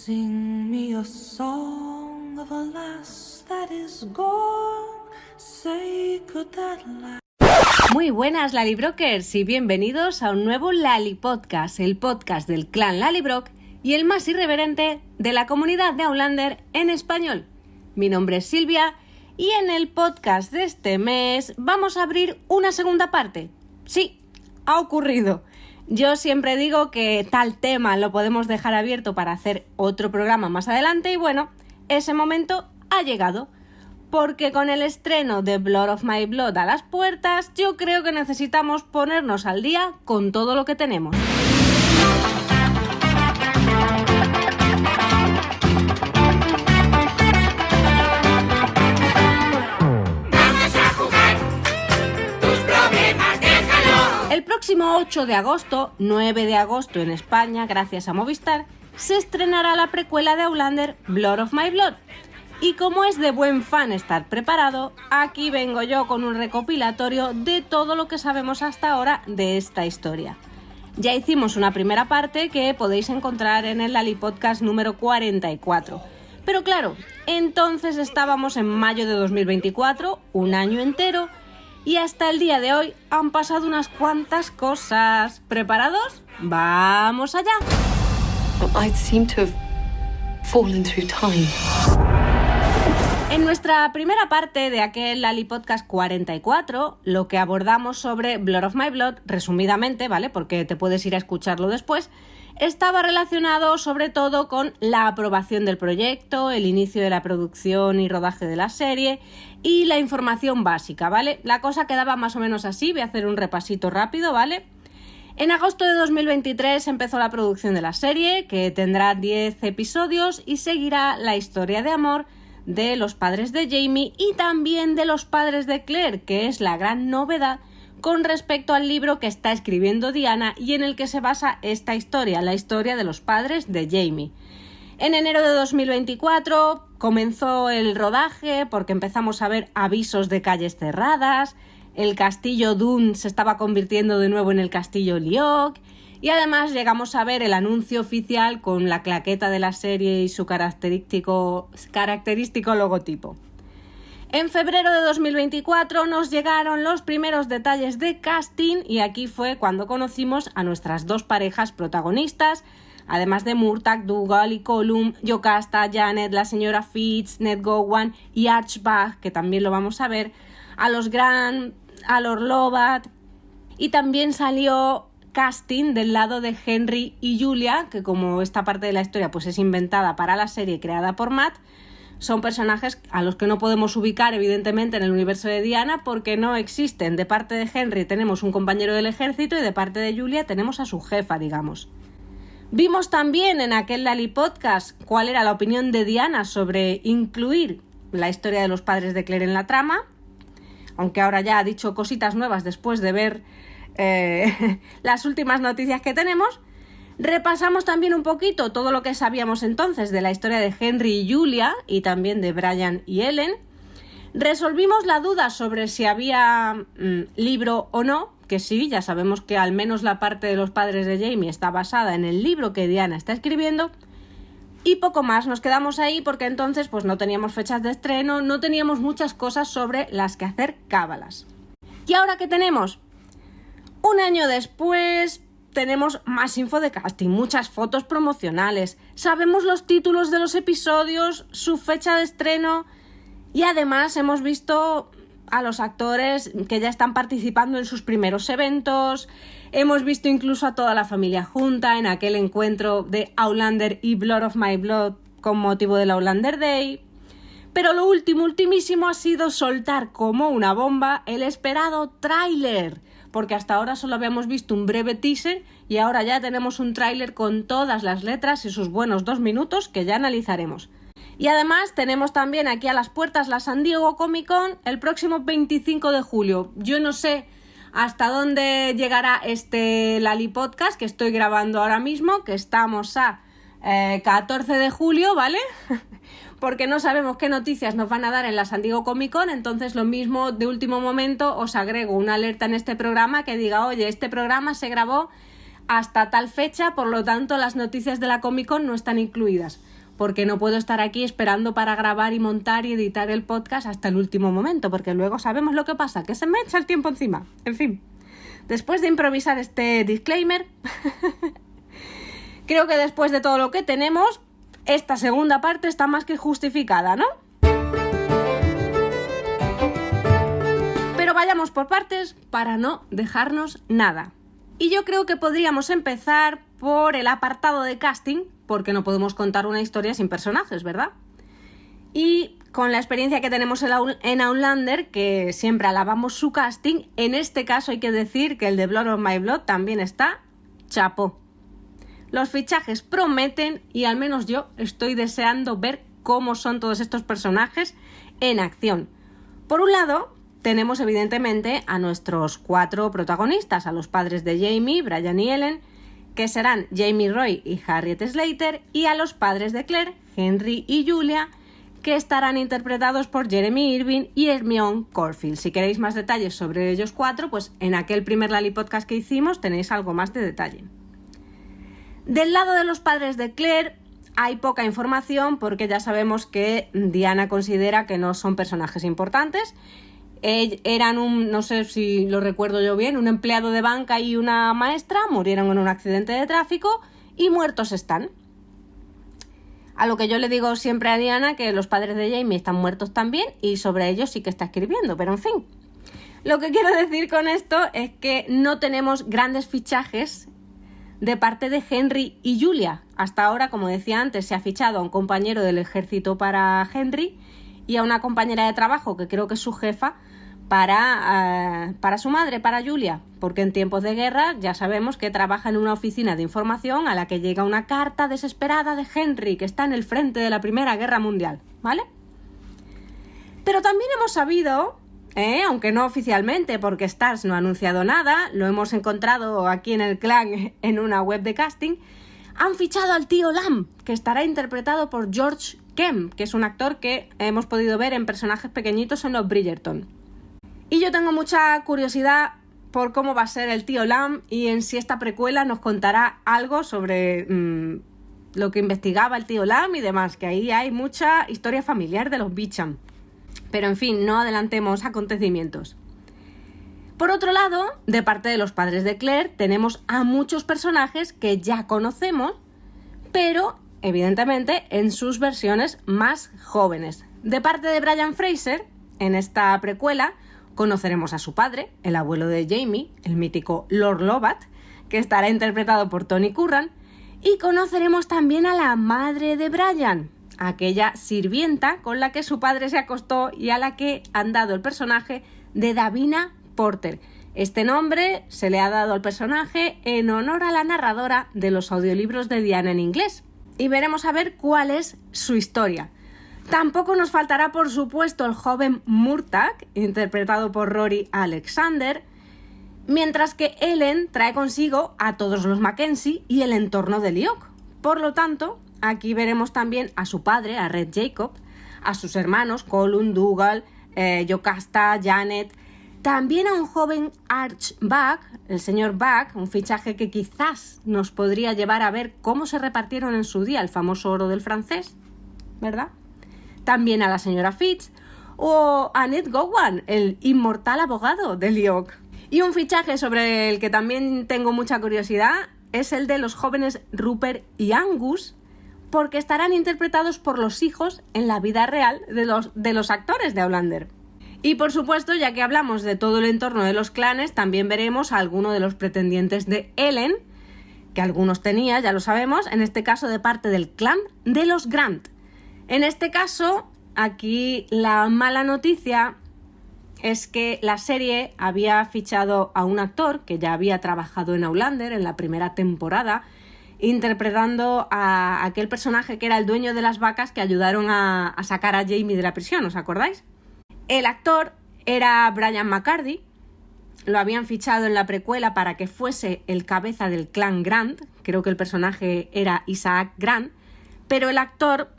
Sing me a song of a lass that is gone. Say could that last. Muy buenas Lalibrokers y bienvenidos a un nuevo Lali Podcast, el podcast del clan Lalibrok y el más irreverente de la comunidad de Outlander en español. Mi nombre es Silvia y en el podcast de este mes vamos a abrir una segunda parte. Sí, ha ocurrido. Yo siempre digo que tal tema lo podemos dejar abierto para hacer otro programa más adelante y bueno, ese momento ha llegado. Porque con el estreno de Blood of My Blood a las puertas, yo creo que necesitamos ponernos al día con todo lo que tenemos. El próximo 8 de agosto, 9 de agosto en España, gracias a Movistar, se estrenará la precuela de Outlander Blood of My Blood. Y como es de buen fan estar preparado, aquí vengo yo con un recopilatorio de todo lo que sabemos hasta ahora de esta historia. Ya hicimos una primera parte que podéis encontrar en el Lali Podcast número 44. Pero claro, entonces estábamos en mayo de 2024, un año entero, y hasta el día de hoy han pasado unas cuantas cosas. ¿Preparados? ¡Vamos allá! I seem to have fallen through time. En nuestra primera parte de aquel Lali Podcast 44, lo que abordamos sobre Blood of My Blood, resumidamente, ¿vale? Porque te puedes ir a escucharlo después, estaba relacionado sobre todo con la aprobación del proyecto, el inicio de la producción y rodaje de la serie y la información básica, ¿vale? La cosa quedaba más o menos así, voy a hacer un repasito rápido, ¿vale? En agosto de 2023 empezó la producción de la serie, que tendrá 10 episodios y seguirá la historia de amor de los padres de Jaime y también de los padres de Claire, que es la gran novedad con respecto al libro que está escribiendo Diana y en el que se basa esta historia, la historia de los padres de Jaime. En enero de 2024 comenzó el rodaje porque empezamos a ver avisos de calles cerradas, el castillo Dune se estaba convirtiendo de nuevo en el castillo Lyok y además llegamos a ver el anuncio oficial con la claqueta de la serie y su característico logotipo. En febrero de 2024 nos llegaron los primeros detalles de casting y aquí fue cuando conocimos a nuestras dos parejas protagonistas, además de Murtagh, Dougal y Colum, Jocasta, Janet, la señora Fitz, Ned Gowan y Archibald, que también lo vamos a ver, a los Grant, a Lord Lovat, y también salió casting del lado de Henry y Julia, que como esta parte de la historia pues es inventada para la serie creada por Matt, son personajes a los que no podemos ubicar evidentemente en el universo de Diana porque no existen. De parte de Henry tenemos un compañero del ejército y de parte de Julia tenemos a su jefa, digamos. Vimos también en aquel Lali Podcast cuál era la opinión de Diana sobre incluir la historia de los padres de Claire en la trama, aunque ahora ya ha dicho cositas nuevas después de ver las últimas noticias que tenemos. Repasamos también un poquito todo lo que sabíamos entonces de la historia de Henry y Julia y también de Brian y Ellen. Resolvimos la duda sobre si había libro o no, que sí, ya sabemos que al menos la parte de los padres de Jaime está basada en el libro que Diana está escribiendo. Y poco más, nos quedamos ahí porque entonces pues no teníamos fechas de estreno, no teníamos muchas cosas sobre las que hacer cábalas. ¿Y ahora qué tenemos? Un año después tenemos más info de casting, muchas fotos promocionales, sabemos los títulos de los episodios, su fecha de estreno y además hemos visto a los actores que ya están participando en sus primeros eventos, hemos visto incluso a toda la familia junta en aquel encuentro de Outlander y Blood of My Blood con motivo del Outlander Day. Pero lo ultimísimo ha sido soltar como una bomba el esperado tráiler, porque hasta ahora solo habíamos visto un breve teaser y ahora ya tenemos un tráiler con todas las letras y sus buenos 2 minutos que ya analizaremos. Y además tenemos también aquí a las puertas la San Diego Comic Con el próximo 25 de julio. Yo no sé hasta dónde llegará este Lali Podcast que estoy grabando ahora mismo, que estamos a 14 de julio, ¿vale? Porque no sabemos qué noticias nos van a dar en la San Diego Comic Con, entonces lo mismo de último momento os agrego una alerta en este programa que diga, oye, este programa se grabó hasta tal fecha, por lo tanto las noticias de la Comic Con no están incluidas, porque no puedo estar aquí esperando para grabar y montar y editar el podcast hasta el último momento, porque luego sabemos lo que pasa, que se me echa el tiempo encima. En fin, después de improvisar este disclaimer, creo que después de todo lo que tenemos, esta segunda parte está más que justificada, ¿no? Pero vayamos por partes para no dejarnos nada. Y yo creo que podríamos empezar por el apartado de casting, porque no podemos contar una historia sin personajes, ¿verdad? Y con la experiencia que tenemos en Outlander, que siempre alabamos su casting, en este caso hay que decir que el de Blood of My Blood también está chapó. Los fichajes prometen y al menos yo estoy deseando ver cómo son todos estos personajes en acción. Por un lado, tenemos evidentemente a nuestros 4 protagonistas, a los padres de Jamie, Brian y Ellen, que serán Jamie Roy y Harriet Slater, y a los padres de Claire, Henry y Julia, que estarán interpretados por Jeremy Irving y Hermione Corfield. Si queréis más detalles sobre ellos 4, pues en aquel primer Lali Podcast que hicimos tenéis algo más de detalle. Del lado de los padres de Claire hay poca información porque ya sabemos que Diana considera que no son personajes importantes. Eran no sé si lo recuerdo yo bien, un empleado de banca y una maestra, murieron en un accidente de tráfico y muertos están. A lo que yo le digo siempre a Diana que los padres de Jamie están muertos también y sobre ellos sí que está escribiendo, pero en fin. Lo que quiero decir con esto es que no tenemos grandes fichajes de parte de Henry y Julia. Hasta ahora, como decía antes, se ha fichado a un compañero del ejército para Henry y a una compañera de trabajo, que creo que es su jefa, para su madre, para Julia, porque en tiempos de guerra ya sabemos que trabaja en una oficina de información a la que llega una carta desesperada de Henry, que está en el frente de la Primera Guerra Mundial, ¿vale? Pero también hemos sabido, aunque no oficialmente, porque Starz no ha anunciado nada, lo hemos encontrado aquí en el clan en una web de casting, han fichado al tío Lam, que estará interpretado por George Kemp, que es un actor que hemos podido ver en personajes pequeñitos en los Bridgerton. Y yo tengo mucha curiosidad por cómo va a ser el tío Lam y en si esta precuela nos contará algo sobre lo que investigaba el tío Lam y demás, que ahí hay mucha historia familiar de los Beecham. Pero en fin, no adelantemos acontecimientos. Por otro lado, de parte de los padres de Claire, tenemos a muchos personajes que ya conocemos, pero evidentemente en sus versiones más jóvenes. De parte de Brian Fraser, en esta precuela, conoceremos a su padre, el abuelo de Jamie, el mítico Lord Lovat, que estará interpretado por Tony Curran, y conoceremos también a la madre de Brian, aquella sirvienta con la que su padre se acostó y a la que han dado el personaje de Davina Porter. Este nombre se le ha dado al personaje en honor a la narradora de los audiolibros de Diana en inglés. Y veremos a ver cuál es su historia. Tampoco nos faltará, por supuesto, el joven Murtagh, interpretado por Rory Alexander, mientras que Ellen trae consigo a todos los Mackenzie y el entorno de Lyok. Por lo tanto, aquí veremos también a su padre, a Red Jacob, a sus hermanos, Colum, Dougal, Jocasta, Janet, también a un joven Arch Buck, el señor Buck, un fichaje que quizás nos podría llevar a ver cómo se repartieron en su día el famoso oro del francés, ¿verdad? También a la señora Fitz o a Ned Gowan, el inmortal abogado de Lyok. Y un fichaje sobre el que también tengo mucha curiosidad es el de los jóvenes Rupert y Angus, porque estarán interpretados por los hijos en la vida real de los actores de Outlander. Y por supuesto, ya que hablamos de todo el entorno de los clanes, también veremos a alguno de los pretendientes de Ellen, que algunos tenía, ya lo sabemos, en este caso de parte del clan de los Grant. En este caso, aquí la mala noticia es que la serie había fichado a un actor que ya había trabajado en Outlander en la primera temporada, interpretando a aquel personaje que era el dueño de las vacas que ayudaron a sacar a Jamie de la prisión, ¿os acordáis? El actor era Brian McCarthy, lo habían fichado en la precuela para que fuese el cabeza del clan Grant, creo que el personaje era Isaac Grant, pero el actor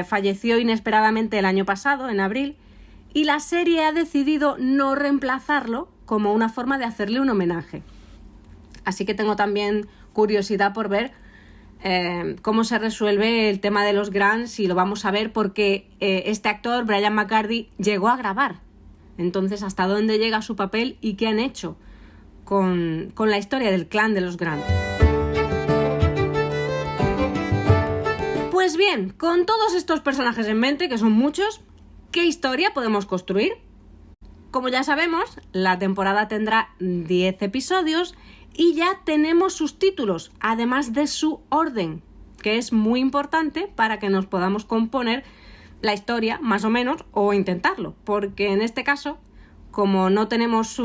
falleció inesperadamente el año pasado, en abril, y la serie ha decidido no reemplazarlo como una forma de hacerle un homenaje. Así que tengo también curiosidad por ver cómo se resuelve el tema de los Grant, si lo vamos a ver, porque este actor, Brian McCarthy, llegó a grabar. Entonces, ¿hasta dónde llega su papel y qué han hecho con la historia del clan de los Grant? Pues bien, con todos estos personajes en mente, que son muchos, ¿qué historia podemos construir? Como ya sabemos, la temporada tendrá 10 episodios y ya tenemos sus títulos, además de su orden, que es muy importante para que nos podamos componer la historia, más o menos, o intentarlo, porque en este caso, como no tenemos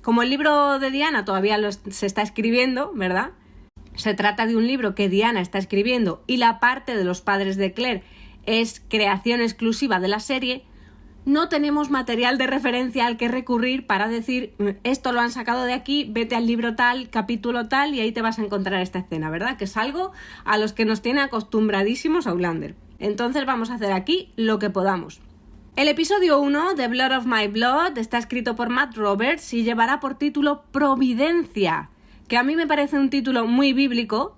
como el libro de Diana todavía se está escribiendo, ¿verdad? Se trata de un libro que Diana está escribiendo y la parte de los padres de Claire es creación exclusiva de la serie. No tenemos material de referencia al que recurrir para decir esto lo han sacado de aquí, vete al libro tal, capítulo tal y ahí te vas a encontrar esta escena, ¿verdad? Que es algo a los que nos tiene acostumbradísimos Outlander. Entonces vamos a hacer aquí lo que podamos. El episodio 1 de Blood of My Blood está escrito por Matt Roberts y llevará por título Providencia, que a mí me parece un título muy bíblico,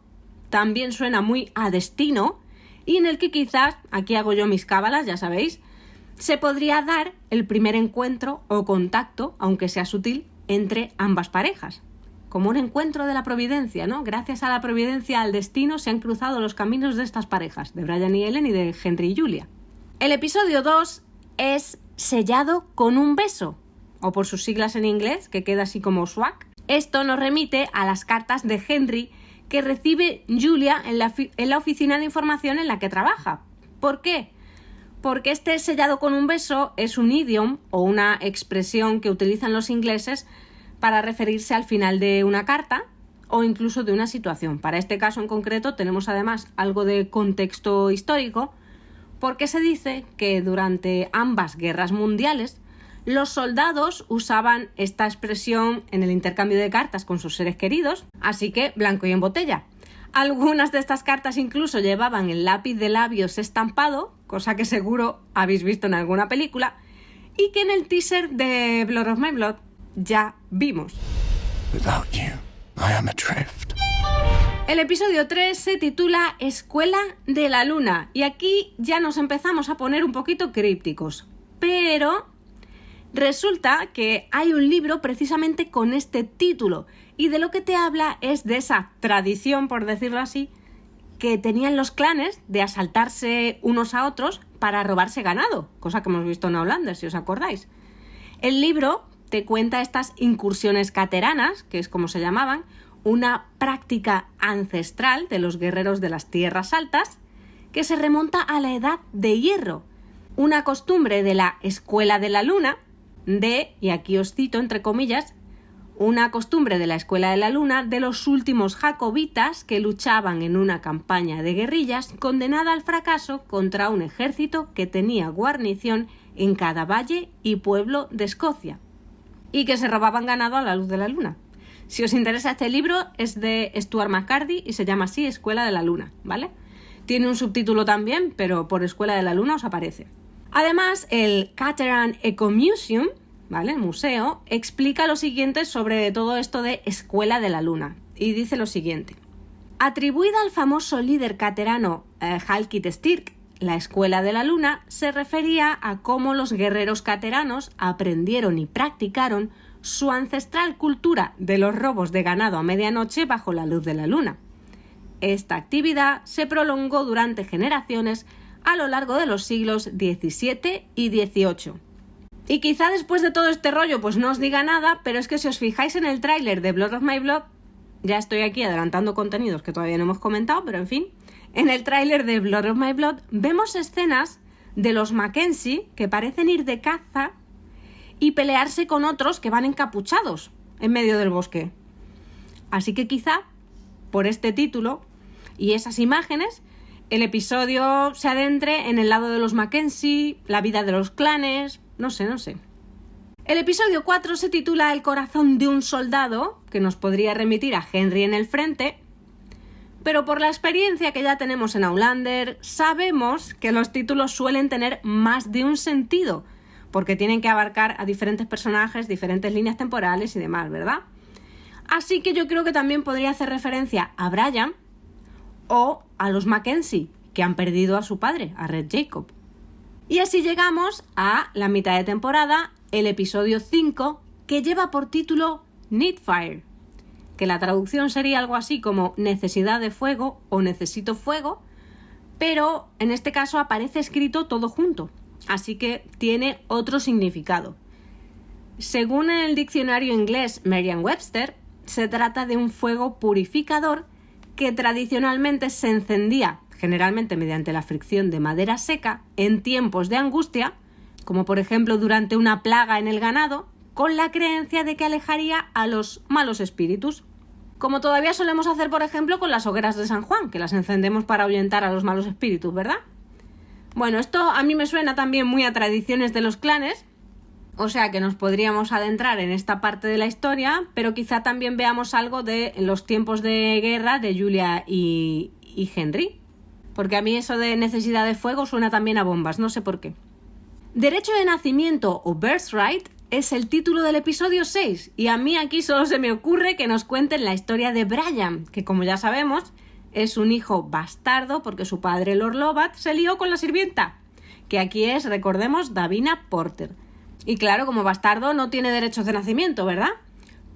también suena muy a destino, y en el que quizás, aquí hago yo mis cábalas, ya sabéis, se podría dar el primer encuentro o contacto, aunque sea sutil, entre ambas parejas. Como un encuentro de la providencia, ¿no? Gracias a la providencia, al destino, se han cruzado los caminos de estas parejas, de Brian y Ellen y de Henry y Julia. El episodio 2 es Sellado con un beso, o por sus siglas en inglés, que queda así como SWAG. Esto nos remite a las cartas de Henry que recibe Julia en la oficina de información en la que trabaja. ¿Por qué? Porque este sellado con un beso es un idiom o una expresión que utilizan los ingleses para referirse al final de una carta o incluso de una situación. Para este caso en concreto tenemos además algo de contexto histórico, porque se dice que durante ambas guerras mundiales los soldados usaban esta expresión en el intercambio de cartas con sus seres queridos, así que blanco y en botella. Algunas de estas cartas incluso llevaban el lápiz de labios estampado, cosa que seguro habéis visto en alguna película, y que en el teaser de Blood of My Blood ya vimos. Without you, I am adrift. El episodio 3 se titula Escuela de la Luna, y aquí ya nos empezamos a poner un poquito crípticos, pero resulta que hay un libro precisamente con este título y de lo que te habla es de esa tradición, por decirlo así, que tenían los clanes de asaltarse unos a otros para robarse ganado, cosa que hemos visto en Outlander, si os acordáis. El libro te cuenta estas incursiones cateranas, que es como se llamaban, una práctica ancestral de los guerreros de las tierras altas que se remonta a la Edad de Hierro, una costumbre de la Escuela de la Luna, y aquí os cito entre comillas, una costumbre de la Escuela de la Luna de los últimos jacobitas que luchaban en una campaña de guerrillas condenada al fracaso contra un ejército que tenía guarnición en cada valle y pueblo de Escocia y que se robaban ganado a la luz de la luna. Si os interesa este libro, es de Stuart McCarthy y se llama así Escuela de la Luna, ¿vale? Tiene un subtítulo también, pero por Escuela de la Luna os aparece. Además, el Cateran Ecomuseum, ¿vale? El museo, explica lo siguiente sobre todo esto de Escuela de la Luna. Y dice lo siguiente. Atribuida al famoso líder caterano Halkit Stirk, la Escuela de la Luna se refería a cómo los guerreros cateranos aprendieron y practicaron su ancestral cultura de los robos de ganado a medianoche bajo la luz de la luna. Esta actividad se prolongó durante generaciones a lo largo de los siglos XVII y XVIII. Y quizá después de todo este rollo pues no os diga nada, pero es que si os fijáis en el tráiler de Blood of My Blood, ya estoy aquí adelantando contenidos que todavía no hemos comentado, pero en fin, en el tráiler de Blood of My Blood vemos escenas de los Mackenzie que parecen ir de caza y pelearse con otros que van encapuchados en medio del bosque. Así que quizá, por este título y esas imágenes, el episodio se adentre en el lado de los Mackenzie, la vida de los clanes, no sé. El episodio 4 se titula El corazón de un soldado, que nos podría remitir a Henry en el frente, pero por la experiencia que ya tenemos en Outlander, sabemos que los títulos suelen tener más de un sentido, porque tienen que abarcar a diferentes personajes, diferentes líneas temporales y demás, ¿verdad? Así que yo creo que también podría hacer referencia a Brian o a los Mackenzie, que han perdido a su padre, a Red Jacob. Y así llegamos a la mitad de temporada, el episodio 5, que lleva por título Need Fire, que la traducción sería algo así como necesidad de fuego o necesito fuego, pero en este caso aparece escrito todo junto, así que tiene otro significado. Según el diccionario inglés Merriam-Webster, se trata de un fuego purificador que tradicionalmente se encendía, generalmente mediante la fricción de madera seca, en tiempos de angustia, como por ejemplo durante una plaga en el ganado, con la creencia de que alejaría a los malos espíritus. Como todavía solemos hacer, por ejemplo, con las hogueras de San Juan, que las encendemos para ahuyentar a los malos espíritus, ¿verdad? Bueno, esto a mí me suena también muy a tradiciones de los clanes, o sea que nos podríamos adentrar en esta parte de la historia, pero quizá también veamos algo de los tiempos de guerra de Julia y Henry, porque a mí eso de necesidad de fuego suena también a bombas, no sé por qué. Derecho de nacimiento o birthright es el título del episodio 6 y a mí aquí solo se me ocurre que nos cuenten la historia de Brian, que como ya sabemos es un hijo bastardo porque su padre Lord Lovat se lió con la sirvienta, que aquí es, recordemos, Davina Porter. Y claro, como bastardo no tiene derechos de nacimiento, ¿verdad?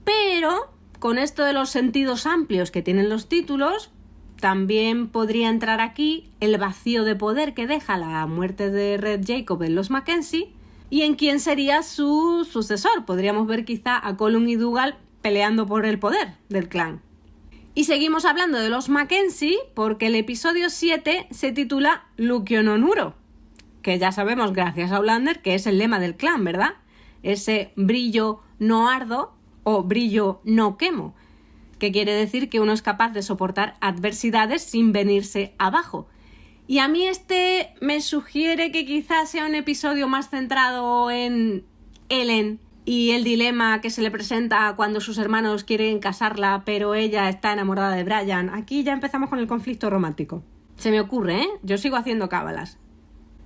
Pero con esto de los sentidos amplios que tienen los títulos, también podría entrar aquí el vacío de poder que deja la muerte de Red Jacob en los Mackenzie y en quién sería su sucesor. Podríamos ver quizá a Colum y Dougal peleando por el poder del clan. Y seguimos hablando de los Mackenzie porque el episodio 7 se titula Lukio no Nuro, que ya sabemos gracias a Outlander que es el lema del clan, ¿verdad? Ese brillo no ardo o brillo no quemo, que quiere decir que uno es capaz de soportar adversidades sin venirse abajo. Y a mí este me sugiere que quizás sea un episodio más centrado en Ellen y el dilema que se le presenta cuando sus hermanos quieren casarla, pero ella está enamorada de Brian. Aquí ya empezamos con el conflicto romántico. Se me ocurre, ¿eh? Yo sigo haciendo cábalas.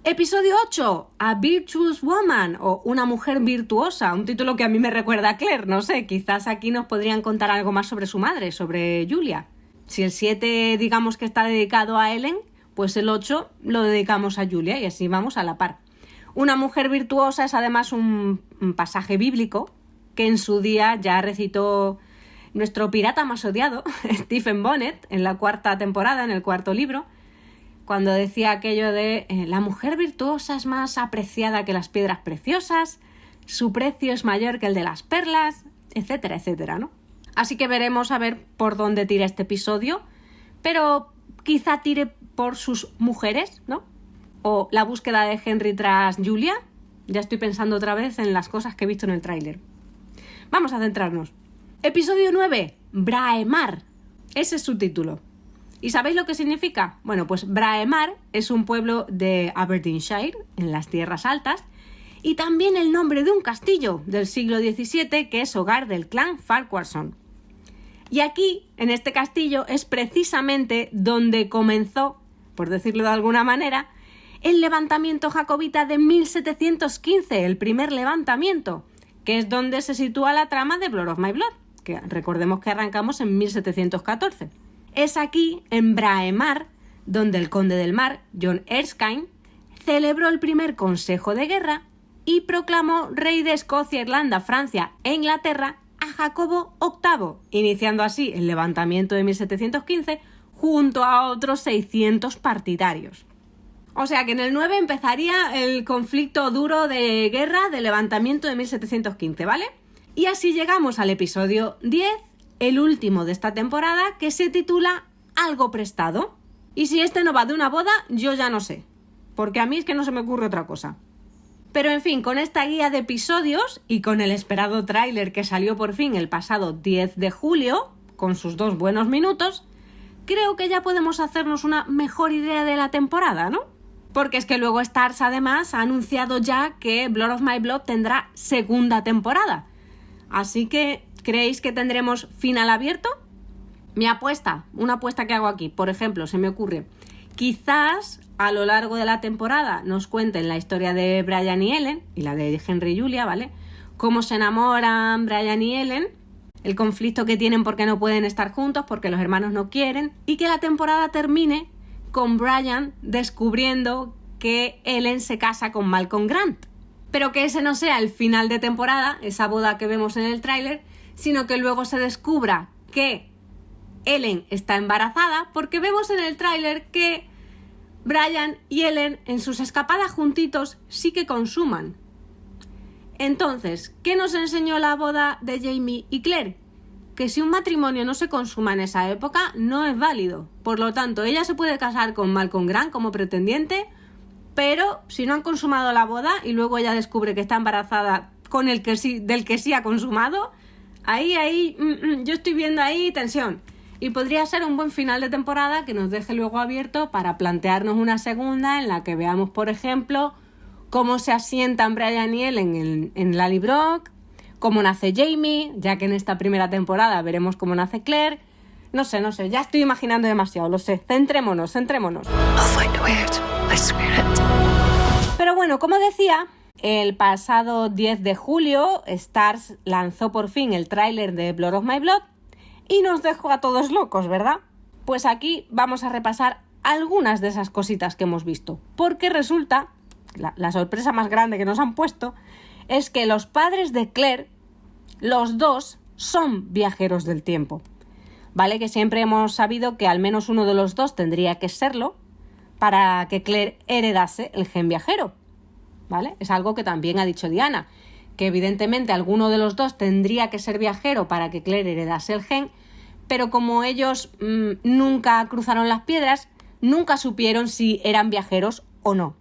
Episodio 8, A Virtuous Woman, o Una mujer virtuosa, un título que a mí me recuerda a Claire, no sé, quizás aquí nos podrían contar algo más sobre su madre, sobre Julia. Si el 7 digamos que está dedicado a Ellen, pues el 8 lo dedicamos a Julia y así vamos a la par. Una mujer virtuosa es además un pasaje bíblico que en su día ya recitó nuestro pirata más odiado, Stephen Bonnet, en la 4ª temporada, en el 4º libro, cuando decía aquello de la mujer virtuosa es más apreciada que las piedras preciosas, su precio es mayor que el de las perlas, etcétera, etcétera, ¿no? Así que veremos a ver por dónde tira este episodio, pero quizá tire por sus mujeres, ¿no? O la búsqueda de Henry tras Julia. Ya estoy pensando otra vez en las cosas que he visto en el tráiler. Vamos a centrarnos. Episodio 9, Braemar. Ese es su título. ¿Y sabéis lo que significa? Bueno, pues Braemar es un pueblo de Aberdeenshire, en las Tierras Altas, y también el nombre de un castillo del siglo XVII que es hogar del clan Farquharson. Y aquí, en este castillo, es precisamente donde comenzó, por decirlo de alguna manera, el levantamiento jacobita de 1715, el primer levantamiento, que es donde se sitúa la trama de Blood of My Blood, que recordemos que arrancamos en 1714. Es aquí, en Braemar, donde el conde del mar, John Erskine, celebró el primer consejo de guerra y proclamó rey de Escocia, Irlanda, Francia e Inglaterra a Jacobo VIII, iniciando así el levantamiento de 1715 junto a otros 600 partidarios. O sea que en el 9 empezaría el conflicto duro de guerra de levantamiento de 1715, ¿vale? Y así llegamos al episodio 10, el último de esta temporada, que se titula Algo prestado. Y si este no va de una boda, yo ya no sé, porque a mí es que no se me ocurre otra cosa. Pero en fin, con esta guía de episodios y con el esperado tráiler que salió por fin el pasado 10 de julio, con sus 2 buenos minutos, creo que ya podemos hacernos una mejor idea de la temporada, ¿no? Porque es que luego Starz además ha anunciado ya que Blood of My Blood tendrá segunda temporada. Así que, ¿creéis que tendremos final abierto? Mi apuesta, una apuesta que hago aquí, por ejemplo, se me ocurre, quizás a lo largo de la temporada nos cuenten la historia de Brian y Ellen, y la de Henry y Julia, ¿vale? Cómo se enamoran Brian y Ellen, el conflicto que tienen porque no pueden estar juntos, porque los hermanos no quieren, y que la temporada termine con Brian descubriendo que Ellen se casa con Malcolm Grant. Pero que ese no sea el final de temporada, esa boda que vemos en el tráiler, sino que luego se descubra que Ellen está embarazada, porque vemos en el tráiler que Brian y Ellen en sus escapadas juntitos sí que consuman. Entonces, ¿qué nos enseñó la boda de Jamie y Claire? Que si un matrimonio no se consuma en esa época, no es válido. Por lo tanto, ella se puede casar con Malcolm Grant como pretendiente, pero si no han consumado la boda y luego ella descubre que está embarazada con del que sí ha consumado, ahí, yo estoy viendo ahí tensión. Y podría ser un buen final de temporada que nos deje luego abierto para plantearnos una segunda en la que veamos, por ejemplo, cómo se asientan Brian y Ellen en Lallybrook, cómo nace Jamie, ya que en esta primera temporada veremos cómo nace Claire. No sé, ya estoy imaginando demasiado, lo sé. Centrémonos. I'll find a way out. I swear it. Pero bueno, como decía, el pasado 10 de julio, Starz lanzó por fin el tráiler de Blood of My Blood y nos dejó a todos locos, ¿verdad? Pues aquí vamos a repasar algunas de esas cositas que hemos visto, porque resulta, la sorpresa más grande que nos han puesto, es que los padres de Claire, los dos, son viajeros del tiempo. ¿Vale? Que siempre hemos sabido que al menos uno de los dos tendría que serlo para que Claire heredase el gen viajero, ¿vale? Es algo que también ha dicho Diana, que evidentemente alguno de los dos tendría que ser viajero para que Claire heredase el gen, pero como ellos nunca cruzaron las piedras, nunca supieron si eran viajeros o no.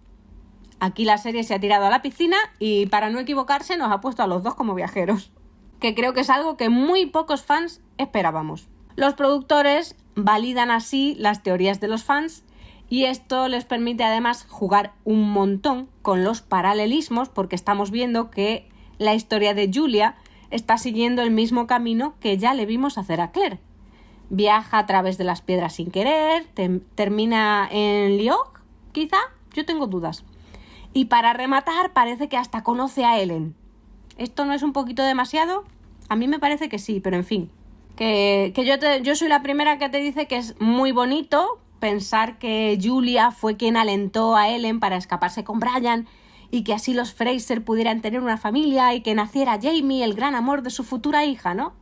Aquí la serie se ha tirado a la piscina y para no equivocarse nos ha puesto a los dos como viajeros, que creo que es algo que muy pocos fans esperábamos. Los productores validan así las teorías de los fans y esto les permite además jugar un montón con los paralelismos, porque estamos viendo que la historia de Julia está siguiendo el mismo camino que ya le vimos hacer a Claire. Viaja a través de las piedras sin querer, termina en Lyok, quizá, yo tengo dudas. Y para rematar parece que hasta conoce a Ellen. ¿Esto no es un poquito demasiado? A mí me parece que sí, pero en fin. Que yo soy la primera que te dice que es muy bonito pensar que Julia fue quien alentó a Ellen para escaparse con Brian y que así los Fraser pudieran tener una familia y que naciera Jamie, el gran amor de su futura hija, ¿no?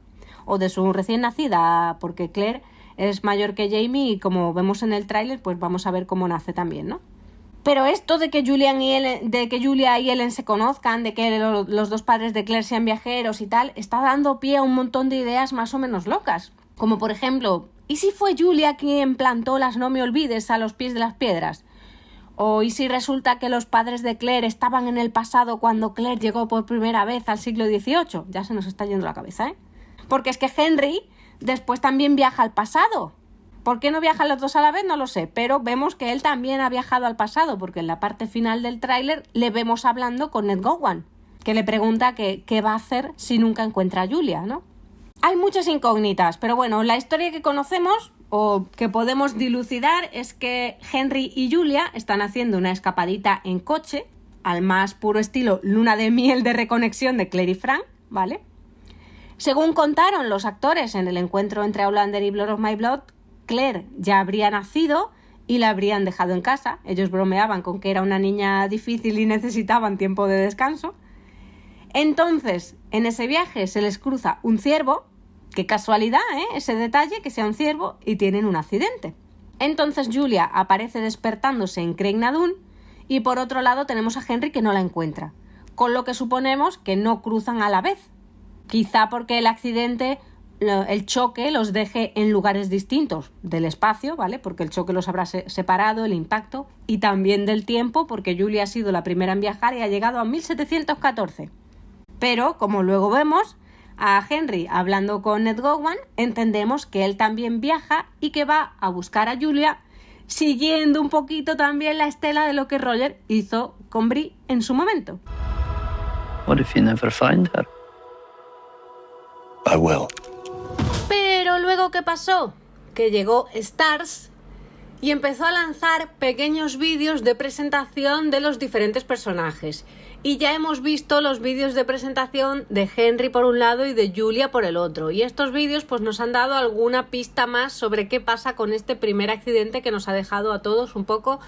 O de su recién nacida, porque Claire es mayor que Jamie y como vemos en el tráiler, pues vamos a ver cómo nace también, ¿no? Pero esto de que Julia y Ellen se conozcan, de que los dos padres de Claire sean viajeros y tal, está dando pie a un montón de ideas más o menos locas. Como por ejemplo, ¿y si fue Julia quien plantó las no me olvides a los pies de las piedras? O ¿y si resulta que los padres de Claire estaban en el pasado cuando Claire llegó por primera vez al siglo XVIII? Ya se nos está yendo la cabeza, ¿eh? Porque es que Henry después también viaja al pasado. ¿Por qué no viajan los dos a la vez? No lo sé, pero vemos que él también ha viajado al pasado, porque en la parte final del tráiler le vemos hablando con Ned Gowan, que le pregunta qué va a hacer si nunca encuentra a Julia, ¿no? Hay muchas incógnitas, pero bueno, la historia que conocemos o que podemos dilucidar es que Henry y Julia están haciendo una escapadita en coche, al más puro estilo luna de miel de reconexión de Claire y Frank, ¿vale? Según contaron los actores en el encuentro entre Outlander y Blood of My Blood, Claire ya habría nacido y la habrían dejado en casa. Ellos bromeaban con que era una niña difícil y necesitaban tiempo de descanso. Entonces, en ese viaje se les cruza un ciervo. Qué casualidad, ¿eh? Ese detalle, que sea un ciervo, y tienen un accidente. Entonces Julia aparece despertándose en Craig Nardun y por otro lado tenemos a Henry que no la encuentra. Con lo que suponemos que no cruzan a la vez. Quizá porque el accidente, el choque, los deje en lugares distintos del espacio, ¿vale? Porque el choque los habrá separado, el impacto, y también del tiempo, porque Julia ha sido la primera en viajar y ha llegado a 1714. Pero, como luego vemos, a Henry hablando con Ned Gowan, entendemos que él también viaja y que va a buscar a Julia, siguiendo un poquito también la estela de lo que Roger hizo con Bree en su momento. What if you never find her? I will. Pero luego, ¿qué pasó? Que llegó Starz y empezó a lanzar pequeños vídeos de presentación de los diferentes personajes. Y ya hemos visto los vídeos de presentación de Henry por un lado y de Julia por el otro. Y estos vídeos pues nos han dado alguna pista más sobre qué pasa con este primer accidente que nos ha dejado a todos un poco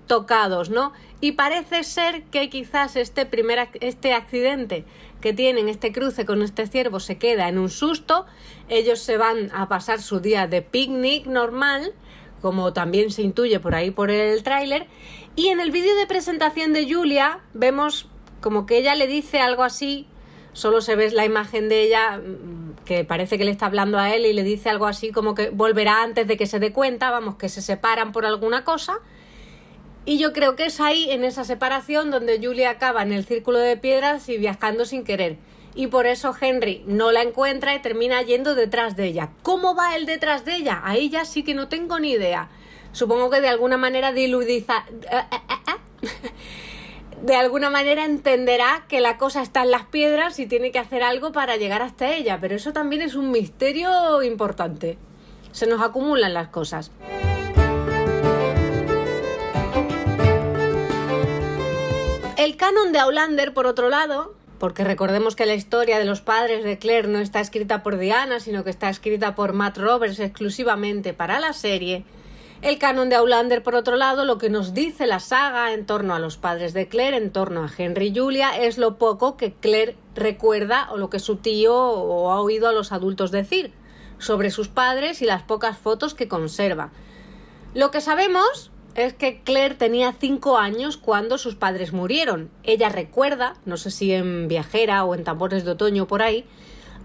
tocados, ¿no? Y parece ser que quizás este accidente que tienen, este cruce con este ciervo, se queda en un susto. Ellos se van a pasar su día de picnic normal, como también se intuye por ahí por el tráiler. Y en el vídeo de presentación de Julia vemos como que ella le dice algo así, solo se ve la imagen de ella que parece que le está hablando a él y le dice algo así como que volverá antes de que se dé cuenta, vamos, que se separan por alguna cosa. Y yo creo que es ahí, en esa separación, donde Julia acaba en el círculo de piedras y viajando sin querer. Y por eso Henry no la encuentra y termina yendo detrás de ella. ¿Cómo va él detrás de ella? Ahí ya sí que no tengo ni idea. Supongo que de alguna manera de alguna manera entenderá que la cosa está en las piedras y tiene que hacer algo para llegar hasta ella. Pero eso también es un misterio importante. Se nos acumulan las cosas. El canon de Outlander, por otro lado, porque recordemos que la historia de los padres de Claire no está escrita por Diana, sino que está escrita por Matt Roberts exclusivamente para la serie. El canon de Outlander, por otro lado, lo que nos dice la saga en torno a los padres de Claire, en torno a Henry y Julia, es lo poco que Claire recuerda o lo que su tío o ha oído a los adultos decir sobre sus padres y las pocas fotos que conserva. Lo que sabemos es que Claire tenía 5 años cuando sus padres murieron. Ella recuerda, no sé si en Viajera o en Tambores de Otoño por ahí,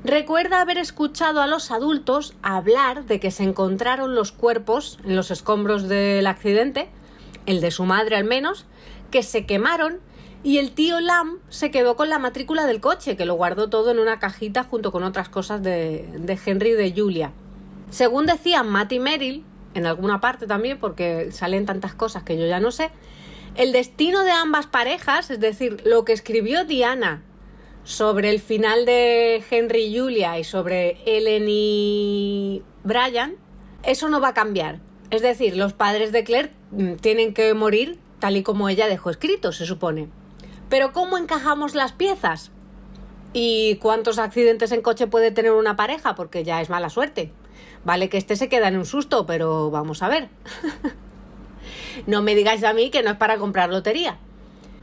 recuerda haber escuchado a los adultos hablar de que se encontraron los cuerpos en los escombros del accidente, el de su madre al menos, que se quemaron y el tío Lam se quedó con la matrícula del coche, que lo guardó todo en una cajita junto con otras cosas de Henry y de Julia. Según decían Matt y Meryl, en alguna parte también, porque salen tantas cosas que yo ya no sé, el destino de ambas parejas, es decir, lo que escribió Diana sobre el final de Henry y Julia y sobre Ellen y Brian, eso no va a cambiar. Es decir, los padres de Claire tienen que morir tal y como ella dejó escrito, se supone. Pero ¿cómo encajamos las piezas? ¿Y cuántos accidentes en coche puede tener una pareja? Porque ya es mala suerte. Vale que este se queda en un susto, pero vamos a ver. No me digáis a mí que no es para comprar lotería.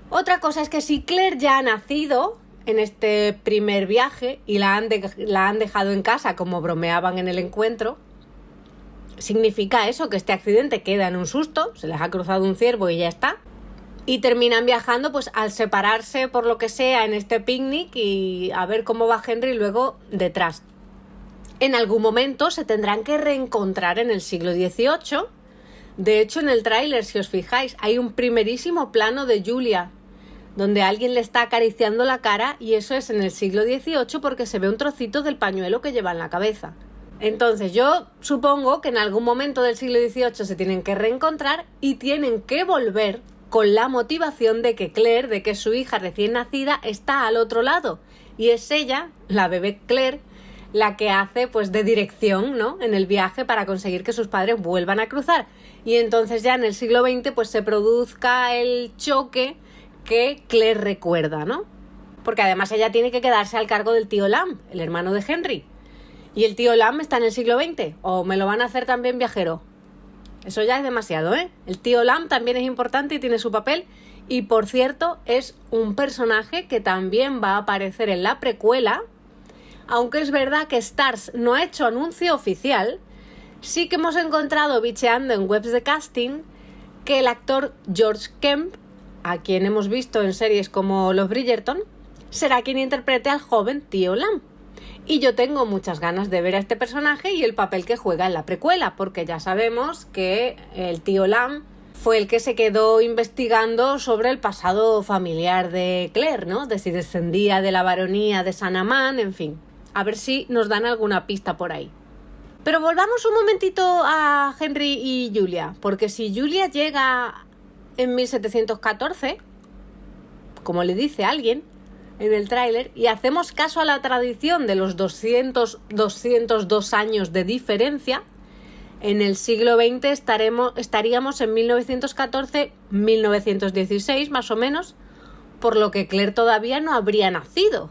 Otra cosa es que si Claire ya ha nacido en este primer viaje y la han dejado en casa como bromeaban en el encuentro, significa eso, que este accidente queda en un susto, se les ha cruzado un ciervo y ya está, y terminan viajando pues al separarse por lo que sea en este picnic y a ver cómo va Henry luego detrás. En algún momento se tendrán que reencontrar en el siglo XVIII. De hecho, en el tráiler, si os fijáis, hay un primerísimo plano de Julia donde alguien le está acariciando la cara y eso es en el siglo XVIII porque se ve un trocito del pañuelo que lleva en la cabeza. Entonces yo supongo que en algún momento del siglo XVIII se tienen que reencontrar y tienen que volver con la motivación de que Claire, de que su hija recién nacida está al otro lado y es ella, la bebé Claire, la que hace pues de dirección, ¿no?, en el viaje para conseguir que sus padres vuelvan a cruzar. Y entonces ya en el siglo XX pues se produzca el choque que Claire recuerda, ¿no? Porque además ella tiene que quedarse al cargo del tío Lam, el hermano de Henry. ¿Y el tío Lam está en el siglo XX? ¿O me lo van a hacer también viajero? Eso ya es demasiado, ¿eh? El tío Lam también es importante y tiene su papel. Y por cierto, es un personaje que también va a aparecer en la precuela. Aunque es verdad que Starz no ha hecho anuncio oficial, sí que hemos encontrado bicheando en webs de casting que el actor George Kemp, a quien hemos visto en series como Los Bridgerton, será quien interprete al joven tío Lam. Y yo tengo muchas ganas de ver a este personaje y el papel que juega en la precuela, porque ya sabemos que el tío Lam fue el que se quedó investigando sobre el pasado familiar de Claire, ¿no? De si descendía de la baronía de San Amand, en fin. A ver si nos dan alguna pista por ahí. Pero volvamos un momentito a Henry y Julia, porque si Julia llega en 1714, como le dice alguien en el tráiler, y hacemos caso a la tradición de los 202 años de diferencia, En el siglo XX estaríamos en 1914-1916, más o menos, por lo que Claire todavía no habría nacido.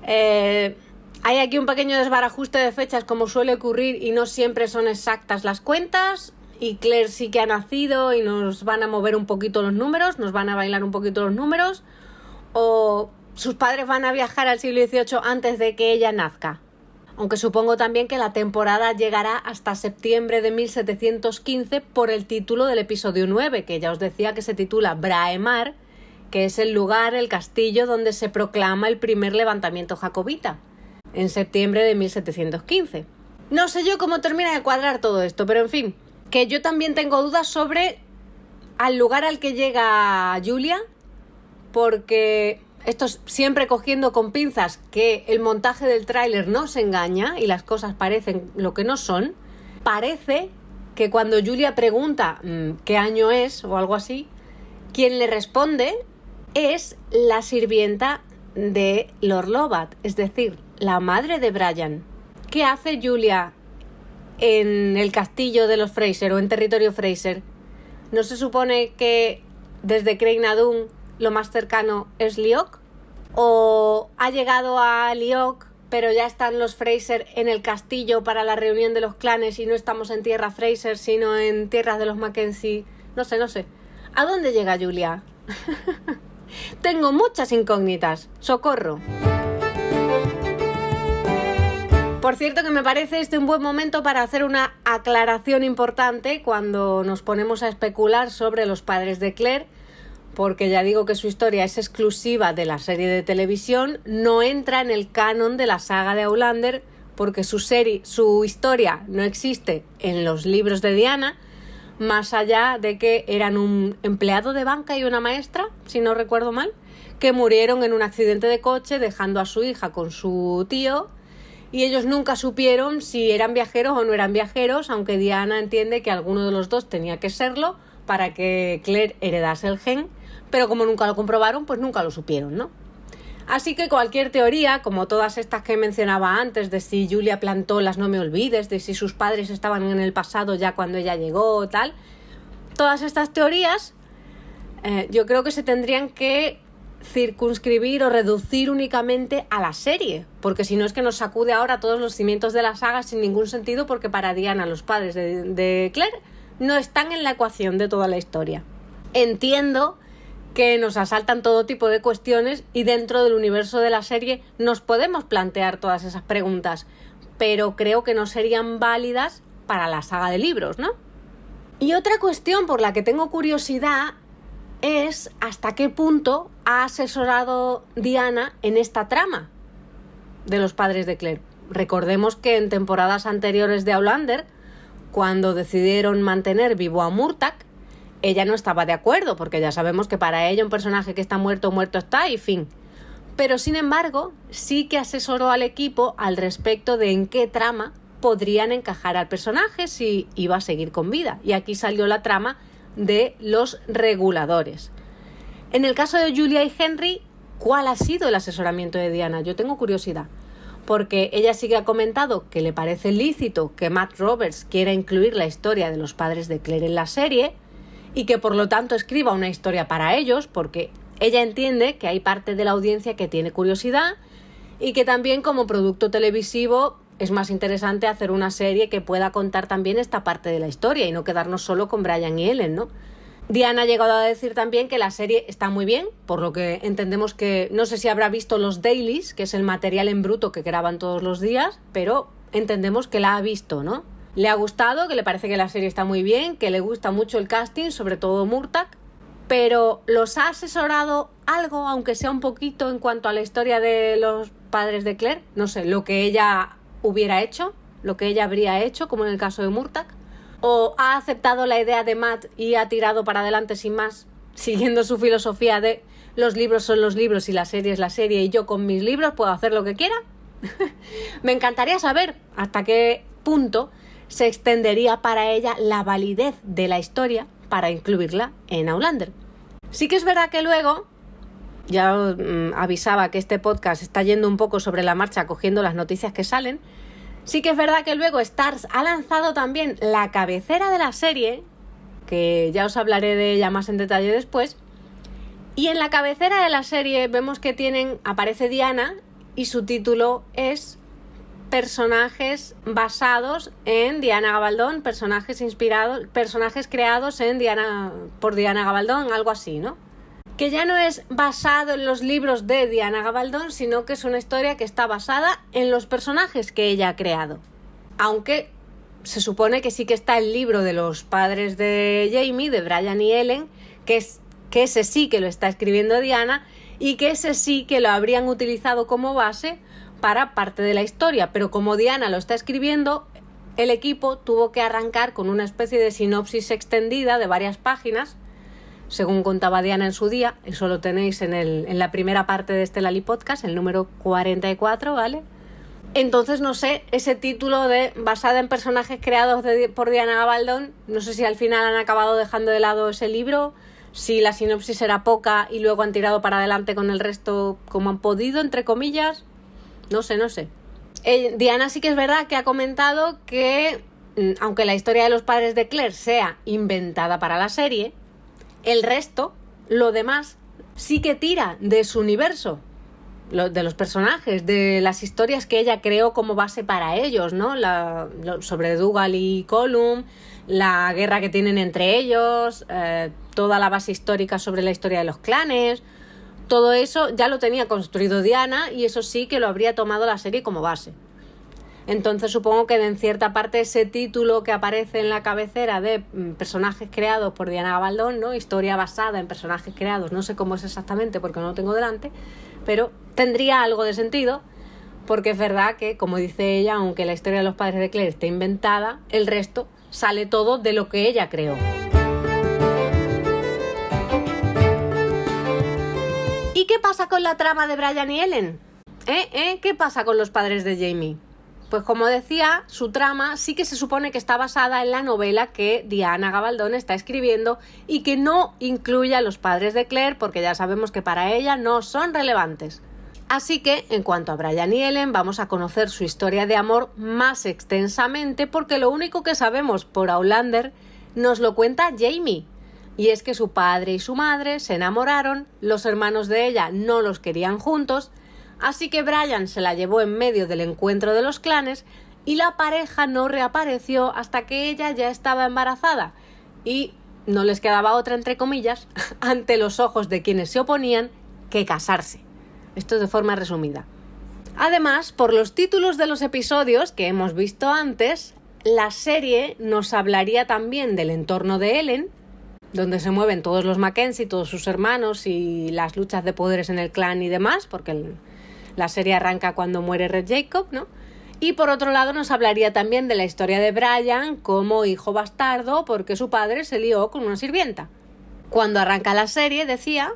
Hay aquí un pequeño desbarajuste de fechas, como suele ocurrir, y no siempre son exactas las cuentas. Y Claire sí que ha nacido y nos van a mover un poquito los números, nos van a bailar un poquito los números. O sus padres van a viajar al siglo XVIII antes de que ella nazca. Aunque supongo también que la temporada llegará hasta septiembre de 1715 por el título del episodio 9, que ya os decía que se titula Braemar, que es el lugar, el castillo donde se proclama el primer levantamiento jacobita, en septiembre de 1715. No sé yo cómo termina de cuadrar todo esto, pero en fin, que yo también tengo dudas sobre al lugar al que llega Julia, porque esto es siempre cogiendo con pinzas que el montaje del tráiler nos engaña y las cosas parecen lo que no son. Parece que cuando Julia pregunta qué año es o algo así, quien le responde es la sirvienta de Lord Lovat, es decir, la madre de Brian. ¿Qué hace Julia en el castillo de los Fraser o en territorio Fraser? ¿No se supone que desde Craig na Dun lo más cercano es Liok? ¿O ha llegado a Liok, pero ya están los Fraser en el castillo para la reunión de los clanes y no estamos en tierra Fraser, sino en tierras de los Mackenzie? No sé. ¿A dónde llega Julia? Tengo muchas incógnitas. ¡Socorro! Por cierto, que me parece un buen momento para hacer una aclaración importante cuando nos ponemos a especular sobre los padres de Claire, porque ya digo que su historia es exclusiva de la serie de televisión, no entra en el canon de la saga de Outlander, porque su historia no existe en los libros de Diana, más allá de que eran un empleado de banca y una maestra, si no recuerdo mal, que murieron en un accidente de coche dejando a su hija con su tío, y ellos nunca supieron si eran viajeros o no eran viajeros, aunque Diana entiende que alguno de los dos tenía que serlo para que Claire heredase el gen, pero como nunca lo comprobaron, pues nunca lo supieron, ¿no? Así que cualquier teoría, como todas estas que mencionaba antes, de si Julia plantó las no me olvides, de si sus padres estaban en el pasado ya cuando ella llegó o tal, todas estas teorías yo creo que se tendrían que circunscribir o reducir únicamente a la serie, porque si no es que nos sacude ahora todos los cimientos de la saga sin ningún sentido, porque para Diana los padres de Claire no están en la ecuación de toda la historia. Entiendo que nos asaltan todo tipo de cuestiones y dentro del universo de la serie nos podemos plantear todas esas preguntas, pero creo que no serían válidas para la saga de libros, ¿no? Y otra cuestión por la que tengo curiosidad es hasta qué punto ha asesorado Diana en esta trama de los padres de Claire. Recordemos que en temporadas anteriores de Outlander, cuando decidieron mantener vivo a Murtagh, ella no estaba de acuerdo, porque ya sabemos que para ella un personaje que está muerto, muerto está, y fin. Pero sin embargo, sí que asesoró al equipo al respecto de en qué trama podrían encajar al personaje si iba a seguir con vida. Y aquí salió la trama de los reguladores. En el caso de Julia y Henry, ¿cuál ha sido el asesoramiento de Diana? Yo tengo curiosidad, porque ella sí que ha comentado que le parece lícito que Matt Roberts quiera incluir la historia de los padres de Claire en la serie y que por lo tanto escriba una historia para ellos, porque ella entiende que hay parte de la audiencia que tiene curiosidad y que también como producto televisivo es más interesante hacer una serie que pueda contar también esta parte de la historia y no quedarnos solo con Brian y Ellen, ¿no? Diana ha llegado a decir también que la serie está muy bien, por lo que entendemos que, no sé si habrá visto los dailies, que es el material en bruto que graban todos los días, pero entendemos que la ha visto, ¿no? Le ha gustado, que le parece que la serie está muy bien, que le gusta mucho el casting, sobre todo Murtagh, pero ¿los ha asesorado algo, aunque sea un poquito, en cuanto a la historia de los padres de Claire? No sé, lo que ella hubiera hecho, lo que ella habría hecho, como en el caso de Murtagh, o ha aceptado la idea de Matt y ha tirado para adelante sin más, siguiendo su filosofía de los libros son los libros y la serie es la serie y yo con mis libros puedo hacer lo que quiera. Me encantaría saber hasta qué punto se extendería para ella la validez de la historia para incluirla en Outlander. Sí que es verdad que luego, ya os avisaba que este podcast está yendo un poco sobre la marcha cogiendo las noticias que salen, Sí que es verdad que luego Starz ha lanzado también la cabecera de la serie, que ya os hablaré de ella más en detalle después, y en la cabecera de la serie vemos que aparece Diana y su título es Personajes basados en Diana Gabaldón, personajes creados por Diana Gabaldón, algo así, ¿no? Que ya no es basado en los libros de Diana Gabaldón, sino que es una historia que está basada en los personajes que ella ha creado. Aunque se supone que sí que está el libro de los padres de Jamie, de Brian y Ellen, que ese sí que lo está escribiendo Diana y que ese sí que lo habrían utilizado como base para parte de la historia. Pero como Diana lo está escribiendo, el equipo tuvo que arrancar con una especie de sinopsis extendida de varias páginas, según contaba Diana en su día. Eso lo tenéis en la primera parte de este Lali Podcast, el número 44, ¿vale? Entonces, no sé, ese título de basada en personajes creados por Diana Gabaldón, no sé si al final han acabado dejando de lado ese libro, si la sinopsis era poca y luego han tirado para adelante con el resto como han podido, entre comillas. No sé. Diana sí que es verdad que ha comentado que, aunque la historia de los padres de Claire sea inventada para la serie, el resto, lo demás, sí que tira de su universo, de los personajes, de las historias que ella creó como base para ellos, ¿no? Sobre Dougal y Colum, la guerra que tienen entre ellos, toda la base histórica sobre la historia de los clanes. Todo eso ya lo tenía construido Diana y eso sí que lo habría tomado la serie como base. Entonces supongo que en cierta parte ese título que aparece en la cabecera de personajes creados por Diana Gabaldón, ¿no? Historia basada en personajes creados, no sé cómo es exactamente porque no lo tengo delante, pero tendría algo de sentido, porque es verdad que, como dice ella, aunque la historia de los padres de Claire esté inventada, el resto sale todo de lo que ella creó. ¿Y qué pasa con la trama de Brian y Ellen? ¿Qué pasa con los padres de Jamie? Pues como decía, su trama sí que se supone que está basada en la novela que Diana Gabaldón está escribiendo y que no incluye a los padres de Claire porque ya sabemos que para ella no son relevantes. Así que, en cuanto a Brian y Ellen, vamos a conocer su historia de amor más extensamente porque lo único que sabemos por Outlander nos lo cuenta Jamie. Y es que su padre y su madre se enamoraron, los hermanos de ella no los querían juntos, así que Brian se la llevó en medio del encuentro de los clanes y la pareja no reapareció hasta que ella ya estaba embarazada y no les quedaba otra, entre comillas, ante los ojos de quienes se oponían, que casarse. Esto de forma resumida. Además, por los títulos de los episodios que hemos visto antes, la serie nos hablaría también del entorno de Ellen, donde se mueven todos los Mackenzie, todos sus hermanos y las luchas de poderes en el clan y demás, porque la serie arranca cuando muere Red Jacob, ¿no? Y por otro lado nos hablaría también de la historia de Brian como hijo bastardo porque su padre se lió con una sirvienta. Cuando arranca la serie, decía,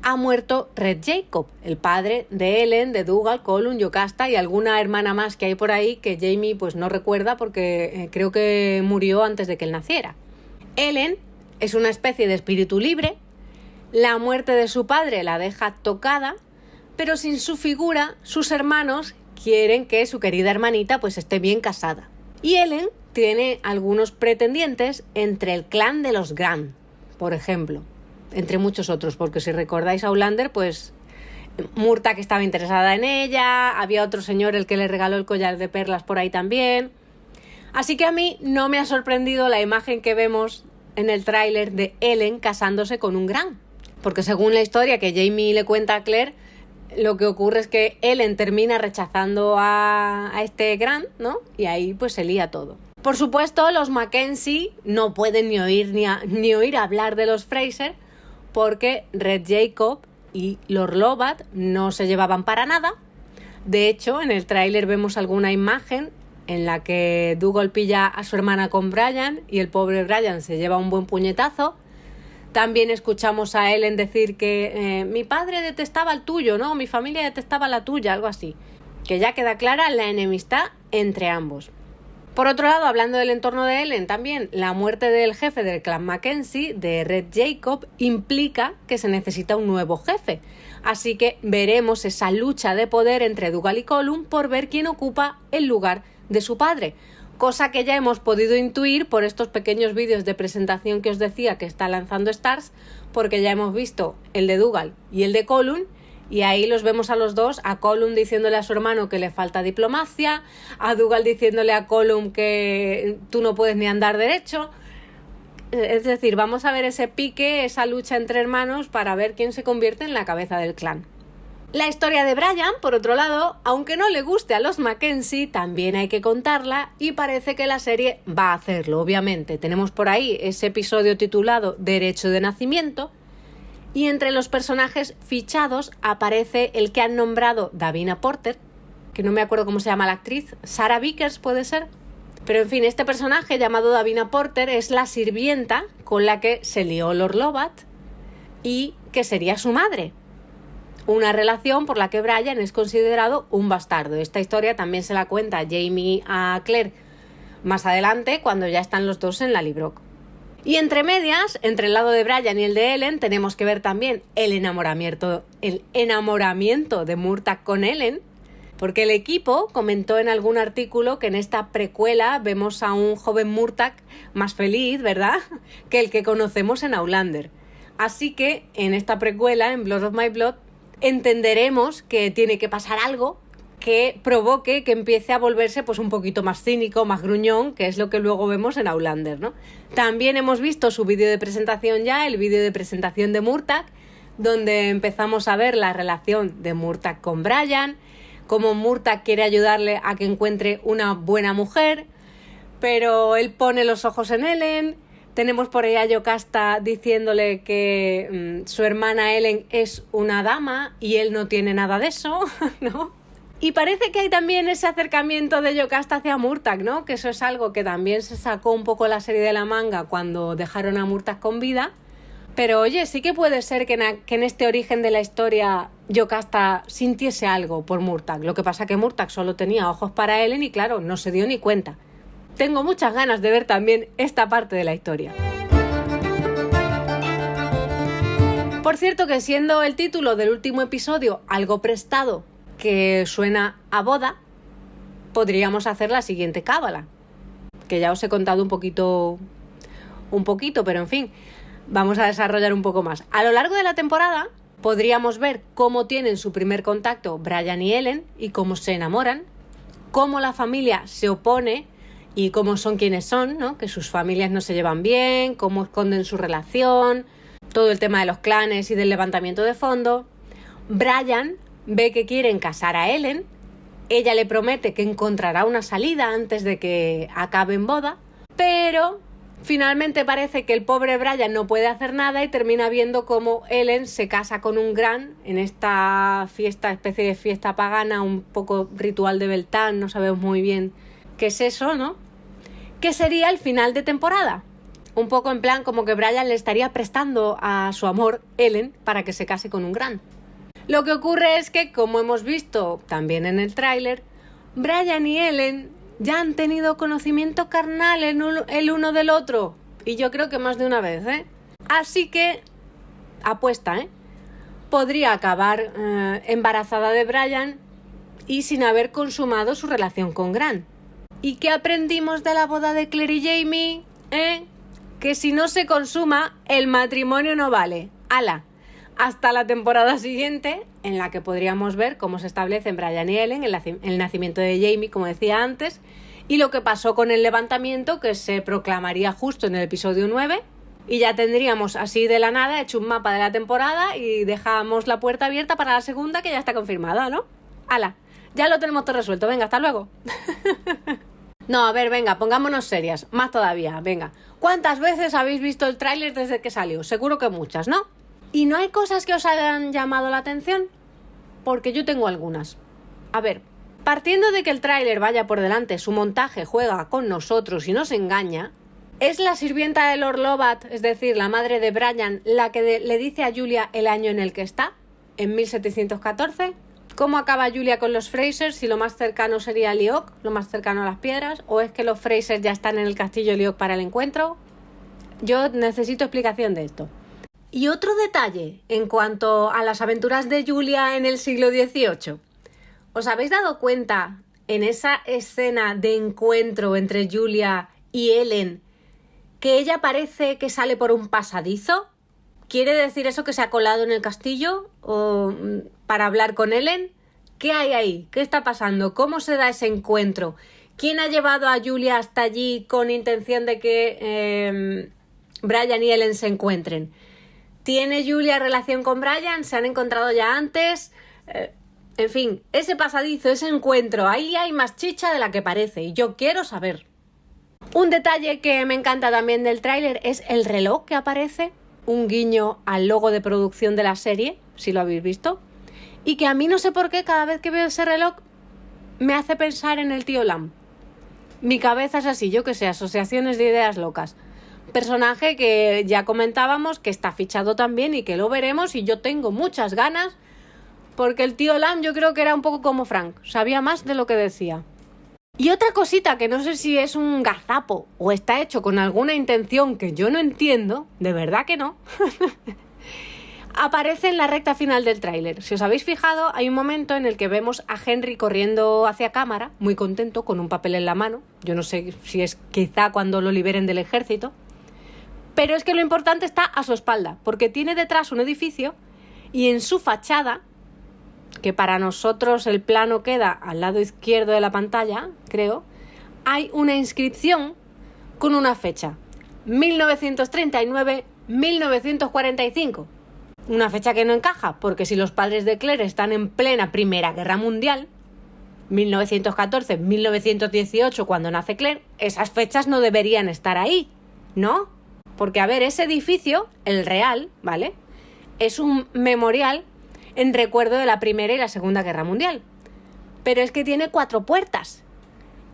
ha muerto Red Jacob, el padre de Ellen, de Dougal, Colum, Yocasta y alguna hermana más que hay por ahí que Jamie pues no recuerda porque creo que murió antes de que él naciera. Ellen es una especie de espíritu libre, la muerte de su padre la deja tocada, pero sin su figura, sus hermanos quieren que su querida hermanita pues esté bien casada. Y Ellen tiene algunos pretendientes entre el clan de los Grant, por ejemplo, entre muchos otros, porque si recordáis a Outlander, pues Murta, que estaba interesada en ella, había otro señor el que le regaló el collar de perlas por ahí también. Así que a mí no me ha sorprendido la imagen que vemos en el tráiler de Ellen casándose con un Grant, porque según la historia que Jamie le cuenta a Claire, lo que ocurre es que Ellen termina rechazando a este Grant, ¿no? Y ahí pues se lía todo. Por supuesto, los Mackenzie no pueden ni oír hablar de los Fraser porque Red Jacob y Lord Lovat no se llevaban para nada. De hecho, en el tráiler vemos alguna imagen en la que Dougal pilla a su hermana con Brian y el pobre Brian se lleva un buen puñetazo. También escuchamos a Ellen decir que mi padre detestaba el tuyo, ¿no? Mi familia detestaba la tuya, algo así. Que ya queda clara la enemistad entre ambos. Por otro lado, hablando del entorno de Ellen, también la muerte del jefe del clan Mackenzie, de Red Jacob, implica que se necesita un nuevo jefe. Así que veremos esa lucha de poder entre Dougal y Colum por ver quién ocupa el lugar de su padre. Cosa que ya hemos podido intuir por estos pequeños vídeos de presentación que os decía que está lanzando Starz, porque ya hemos visto el de Dougal y el de Colum, y ahí los vemos a los dos, a Colum diciéndole a su hermano que le falta diplomacia, a Dougal diciéndole a Colum que tú no puedes ni andar derecho. Es decir, vamos a ver ese pique, esa lucha entre hermanos para ver quién se convierte en la cabeza del clan. La historia de Brian, por otro lado, aunque no le guste a los Mackenzie, también hay que contarla y parece que la serie va a hacerlo, obviamente. Tenemos por ahí ese episodio titulado Derecho de Nacimiento, y entre los personajes fichados aparece el que han nombrado Davina Porter, que no me acuerdo cómo se llama la actriz, Sarah Vickers puede ser. Pero en fin, este personaje llamado Davina Porter es la sirvienta con la que se lió Lord Lovat y que sería su madre. Una relación por la que Brian es considerado un bastardo. Esta historia también se la cuenta Jamie a Claire más adelante, cuando ya están los dos en Lallybroch. Y entre medias, entre el lado de Brian y el de Ellen, tenemos que ver también el enamoramiento de Murtagh con Ellen, porque el equipo comentó en algún artículo que en esta precuela vemos a un joven Murtagh más feliz, ¿verdad?, que el que conocemos en Outlander. Así que en esta precuela, en Blood of My Blood, entenderemos que tiene que pasar algo que provoque que empiece a volverse pues un poquito más cínico, más gruñón, que es lo que luego vemos en Outlander, ¿no? También hemos visto su vídeo de presentación ya, el vídeo de presentación de Murtagh, donde empezamos a ver la relación de Murtagh con Brian, cómo Murtagh quiere ayudarle a que encuentre una buena mujer, pero él pone los ojos en Ellen. Tenemos por ahí a Yocasta diciéndole que su hermana Ellen es una dama y él no tiene nada de eso, ¿no? Y parece que hay también ese acercamiento de Yocasta hacia Murtagh, ¿no? Que eso es algo que también se sacó un poco la serie de la manga cuando dejaron a Murtagh con vida. Pero oye, sí que puede ser que en este origen de la historia Yocasta sintiese algo por Murtagh. Lo que pasa que Murtagh solo tenía ojos para Ellen y claro, no se dio ni cuenta. Tengo muchas ganas de ver también esta parte de la historia. Por cierto que siendo el título del último episodio algo prestado, que suena a boda, podríamos hacer la siguiente cábala, que ya os he contado un poquito, pero en fin, vamos a desarrollar un poco más. A lo largo de la temporada podríamos ver cómo tienen su primer contacto Brian y Ellen y cómo se enamoran, cómo la familia se opone y cómo son quienes son, ¿no? Que sus familias no se llevan bien, cómo esconden su relación, todo el tema de los clanes y del levantamiento de fondo. Brian ve que quieren casar a Ellen, ella le promete que encontrará una salida antes de que acabe en boda, pero finalmente parece que el pobre Brian no puede hacer nada y termina viendo cómo Ellen se casa con un gran en esta fiesta, especie de fiesta pagana, un poco ritual de Beltane, no sabemos muy bien qué es eso, ¿no? Que sería el final de temporada. Un poco en plan como que Brian le estaría prestando a su amor Ellen para que se case con un gran. Lo que ocurre es que, como hemos visto también en el tráiler, Brian y Ellen ya han tenido conocimiento carnal el uno del otro. Y yo creo que más de una vez, ¿eh? Así que, apuesta, ¿eh? Podría acabar embarazada de Brian y sin haber consumado su relación con Gran. ¿Y qué aprendimos de la boda de Claire y Jamie? Que si no se consuma, el matrimonio no vale. ¡Hala! Hasta la temporada siguiente, en la que podríamos ver cómo se establecen Brian y Ellen, el nacimiento de Jamie, como decía antes, y lo que pasó con el levantamiento, que se proclamaría justo en el episodio 9, y ya tendríamos así de la nada hecho un mapa de la temporada y dejamos la puerta abierta para la segunda, que ya está confirmada, ¿no? ¡Hala! Ya lo tenemos todo resuelto. Venga, hasta luego. No, a ver, venga, pongámonos serias. Más todavía, venga. ¿Cuántas veces habéis visto el tráiler desde que salió? Seguro que muchas, ¿no? ¿Y no hay cosas que os hayan llamado la atención? Porque yo tengo algunas. A ver, partiendo de que el tráiler vaya por delante, su montaje juega con nosotros y nos engaña, ¿es la sirvienta de Lord Lovat, es decir, la madre de Brian, la que le dice a Julia el año en el que está? ¿En 1714? ¿Cómo acaba Julia con los Fraser? Si lo más cercano sería Lyok, lo más cercano a las piedras, o es que los Fraser ya están en el castillo Lyok para el encuentro. Yo necesito explicación de esto. Y otro detalle en cuanto a las aventuras de Julia en el siglo XVIII. ¿Os habéis dado cuenta en esa escena de encuentro entre Julia y Ellen que ella parece que sale por un pasadizo? ¿Quiere decir eso que se ha colado en el castillo o para hablar con Ellen? ¿Qué hay ahí? ¿Qué está pasando? ¿Cómo se da ese encuentro? ¿Quién ha llevado a Julia hasta allí con intención de que Brian y Ellen se encuentren? ¿Tiene Julia relación con Brian? ¿Se han encontrado ya antes? En fin, ese pasadizo, ese encuentro, ahí hay más chicha de la que parece y yo quiero saber. Un detalle que me encanta también del tráiler es el reloj que aparece, un guiño al logo de producción de la serie, si lo habéis visto, y que a mí no sé por qué cada vez que veo ese reloj me hace pensar en el tío Lam. Mi cabeza es así, yo que sé, asociaciones de ideas locas. Personaje que ya comentábamos que está fichado también y que lo veremos y yo tengo muchas ganas porque el tío Lam yo creo que era un poco como Frank, sabía más de lo que decía. Y otra cosita que no sé si es un gazapo o está hecho con alguna intención que yo no entiendo, de verdad que no, aparece en la recta final del tráiler. Si os habéis fijado, hay un momento en el que vemos a Henry corriendo hacia cámara, muy contento, con un papel en la mano. Yo no sé si es quizá cuando lo liberen del ejército. Pero es que lo importante está a su espalda, porque tiene detrás un edificio y en su fachada, que para nosotros el plano queda al lado izquierdo de la pantalla, creo, hay una inscripción con una fecha, 1939-1945. Una fecha que no encaja, porque si los padres de Claire están en plena Primera Guerra Mundial, 1914-1918 cuando nace Claire, esas fechas no deberían estar ahí, ¿no? Porque, a ver, ese edificio, el real, ¿vale?, es un memorial en recuerdo de la Primera y la Segunda Guerra Mundial. Pero es que tiene 4 puertas.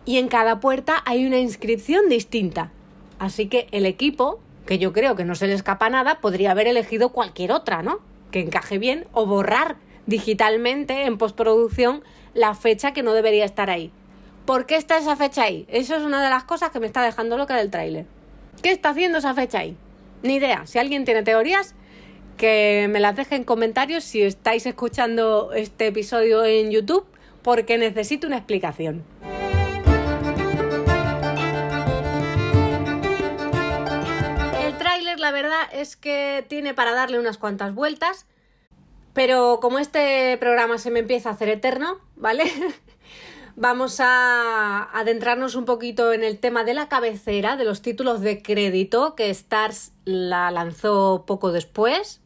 Y en cada puerta hay una inscripción distinta. Así que el equipo, que yo creo que no se le escapa nada, podría haber elegido cualquier otra, ¿no?, que encaje bien, o borrar digitalmente en postproducción la fecha que no debería estar ahí. ¿Por qué está esa fecha ahí? Eso es una de las cosas que me está dejando loca del tráiler. ¿Qué está haciendo esa fecha ahí? Ni idea. Si alguien tiene teorías, que me las deje en comentarios si estáis escuchando este episodio en YouTube, porque necesito una explicación. El tráiler, la verdad, es que tiene para darle unas cuantas vueltas, pero como este programa se me empieza a hacer eterno, ¿vale? Vamos a adentrarnos un poquito en el tema de la cabecera, de los títulos de crédito, que Starz la lanzó poco después,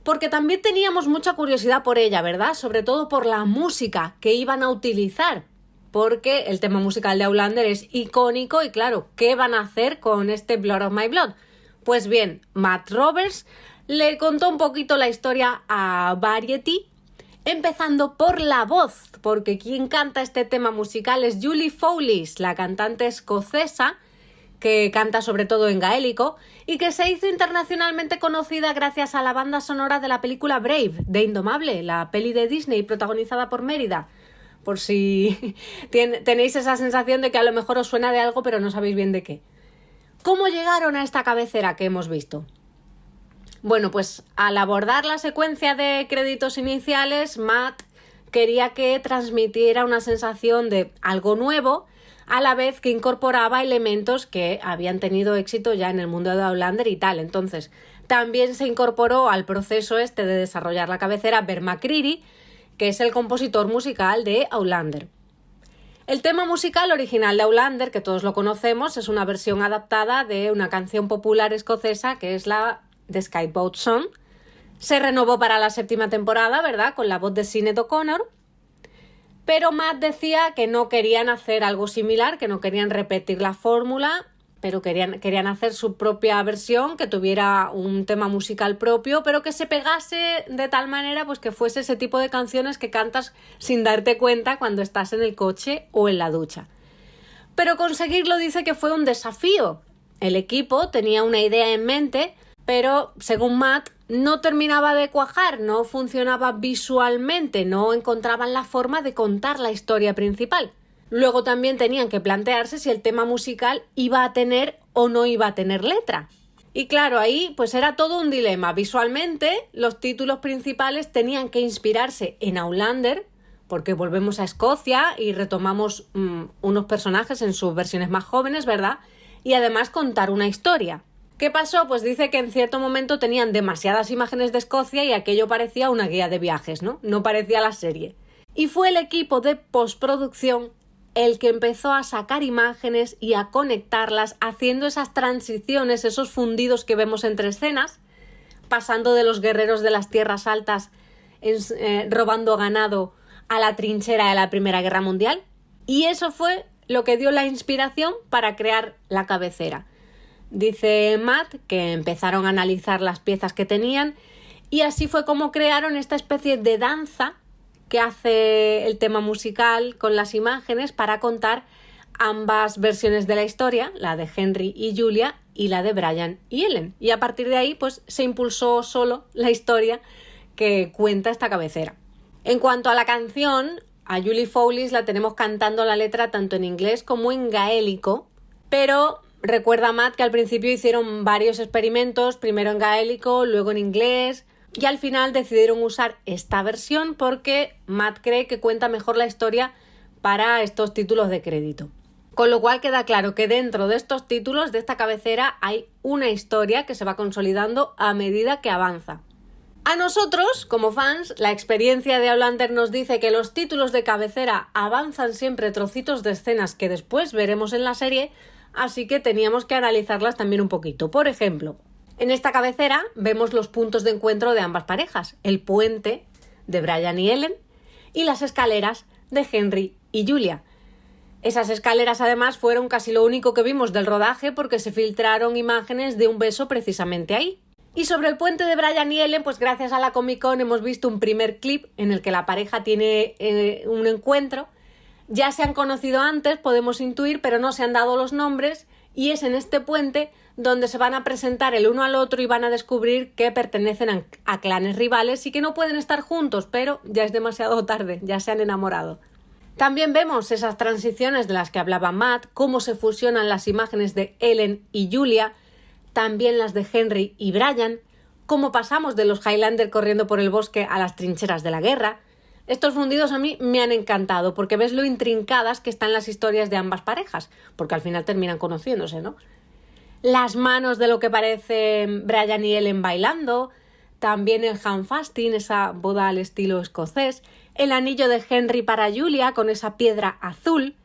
porque también teníamos mucha curiosidad por ella, ¿verdad? Sobre todo por la música que iban a utilizar, porque el tema musical de Outlander es icónico y claro, ¿qué van a hacer con este Blood of My Blood? Pues bien, Matt Roberts le contó un poquito la historia a Variety, empezando por la voz, porque quien canta este tema musical es Julie Fowlis, la cantante escocesa que canta sobre todo en gaélico y que se hizo internacionalmente conocida gracias a la banda sonora de la película Brave, de Indomable, la peli de Disney protagonizada por Mérida. Por si tenéis esa sensación de que a lo mejor os suena de algo pero no sabéis bien de qué. ¿Cómo llegaron a esta cabecera que hemos visto? Bueno, pues al abordar la secuencia de créditos iniciales, Matt quería que transmitiera una sensación de algo nuevo, a la vez que incorporaba elementos que habían tenido éxito ya en el mundo de Outlander y tal. Entonces, también se incorporó al proceso este de desarrollar la cabecera Bear McCreary, que es el compositor musical de Outlander. El tema musical original de Outlander, que todos lo conocemos, es una versión adaptada de una canción popular escocesa que es la The Skyboat Song. Se renovó para la 7ª temporada, ¿verdad?, con la voz de Sinead O'Connor. Pero Matt decía que no querían hacer algo similar, que no querían repetir la fórmula, pero querían hacer su propia versión, que tuviera un tema musical propio, pero que se pegase de tal manera pues que fuese ese tipo de canciones que cantas sin darte cuenta cuando estás en el coche o en la ducha. Pero conseguirlo dice que fue un desafío. El equipo tenía una idea en mente, pero según Matt no terminaba de cuajar, no funcionaba visualmente, no encontraban la forma de contar la historia principal. Luego también tenían que plantearse si el tema musical iba a tener o no iba a tener letra. Y claro, ahí pues era todo un dilema. Visualmente, los títulos principales tenían que inspirarse en Outlander, porque volvemos a Escocia y retomamos unos personajes en sus versiones más jóvenes, ¿verdad? Y además contar una historia. ¿Qué pasó? Pues dice que en cierto momento tenían demasiadas imágenes de Escocia y aquello parecía una guía de viajes, ¿no? No parecía la serie. Y fue el equipo de postproducción el que empezó a sacar imágenes y a conectarlas, haciendo esas transiciones, esos fundidos que vemos entre escenas, pasando de los guerreros de las tierras altas robando ganado a la trinchera de la Primera Guerra Mundial. Y eso fue lo que dio la inspiración para crear la cabecera. Dice Matt que empezaron a analizar las piezas que tenían y así fue como crearon esta especie de danza que hace el tema musical con las imágenes para contar ambas versiones de la historia, la de Henry y Julia y la de Brian y Ellen. Y a partir de ahí pues se impulsó solo la historia que cuenta esta cabecera. En cuanto a la canción, a Julie Fowlis la tenemos cantando la letra tanto en inglés como en gaélico, pero recuerda Matt que al principio hicieron varios experimentos, primero en gaélico, luego en inglés, y al final decidieron usar esta versión porque Matt cree que cuenta mejor la historia para estos títulos de crédito. Con lo cual queda claro que dentro de estos títulos, de esta cabecera, hay una historia que se va consolidando a medida que avanza. A nosotros, como fans, la experiencia de Outlander nos dice que los títulos de cabecera avanzan siempre trocitos de escenas que después veremos en la serie, así que teníamos que analizarlas también un poquito. Por ejemplo, en esta cabecera vemos los puntos de encuentro de ambas parejas, el puente de Brian y Ellen y las escaleras de Henry y Julia. Esas escaleras además fueron casi lo único que vimos del rodaje porque se filtraron imágenes de un beso precisamente ahí. Y sobre el puente de Brian y Ellen, pues gracias a la Comic Con hemos visto un primer clip en el que la pareja tiene un encuentro. Ya se han conocido antes, podemos intuir, pero no se han dado los nombres y es en este puente donde se van a presentar el uno al otro y van a descubrir que pertenecen a clanes rivales y que no pueden estar juntos, pero ya es demasiado tarde, ya se han enamorado. También vemos esas transiciones de las que hablaba Matt, cómo se fusionan las imágenes de Ellen y Julia, también las de Henry y Brian, cómo pasamos de los Highlander corriendo por el bosque a las trincheras de la guerra. Estos fundidos a mí me han encantado porque ves lo intrincadas que están las historias de ambas parejas, porque al final terminan conociéndose, ¿no? Las manos de lo que parecen Brian y Ellen bailando, también el handfasting, esa boda al estilo escocés, el anillo de Henry para Julia con esa piedra azul.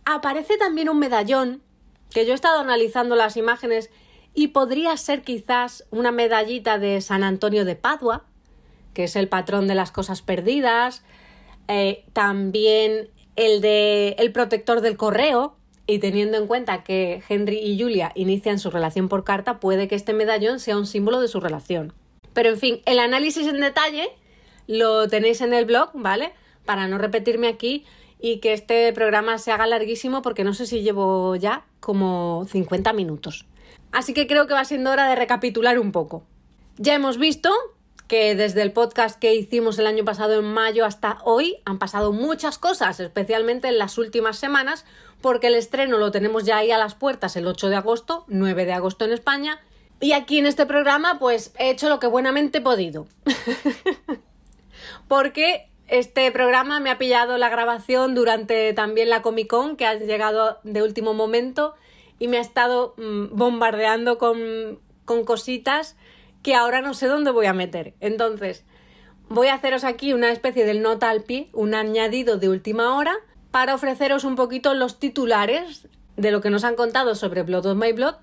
Aparece también un medallón, que yo he estado analizando las imágenes y podría ser quizás una medallita de San Antonio de Padua, que es el patrón de las cosas perdidas, también el protector del correo, y teniendo en cuenta que Henry y Julia inician su relación por carta, puede que este medallón sea un símbolo de su relación. Pero en fin, el análisis en detalle lo tenéis en el blog, ¿vale? Para no repetirme aquí y que este programa se haga larguísimo porque no sé si llevo ya como 50 minutos. Así que creo que va siendo hora de recapitular un poco. Ya hemos visto que desde el podcast que hicimos el año pasado en mayo hasta hoy han pasado muchas cosas, especialmente en las últimas semanas, porque el estreno lo tenemos ya ahí a las puertas el 8 de agosto, 9 de agosto en España, y aquí en este programa pues he hecho lo que buenamente he podido. Porque este programa me ha pillado la grabación durante también la Comic Con, que ha llegado de último momento, y me ha estado bombardeando con cositas que ahora no sé dónde voy a meter. Entonces, voy a haceros aquí una especie del nota al pie, un añadido de última hora, para ofreceros un poquito los titulares de lo que nos han contado sobre Blood of My Blood,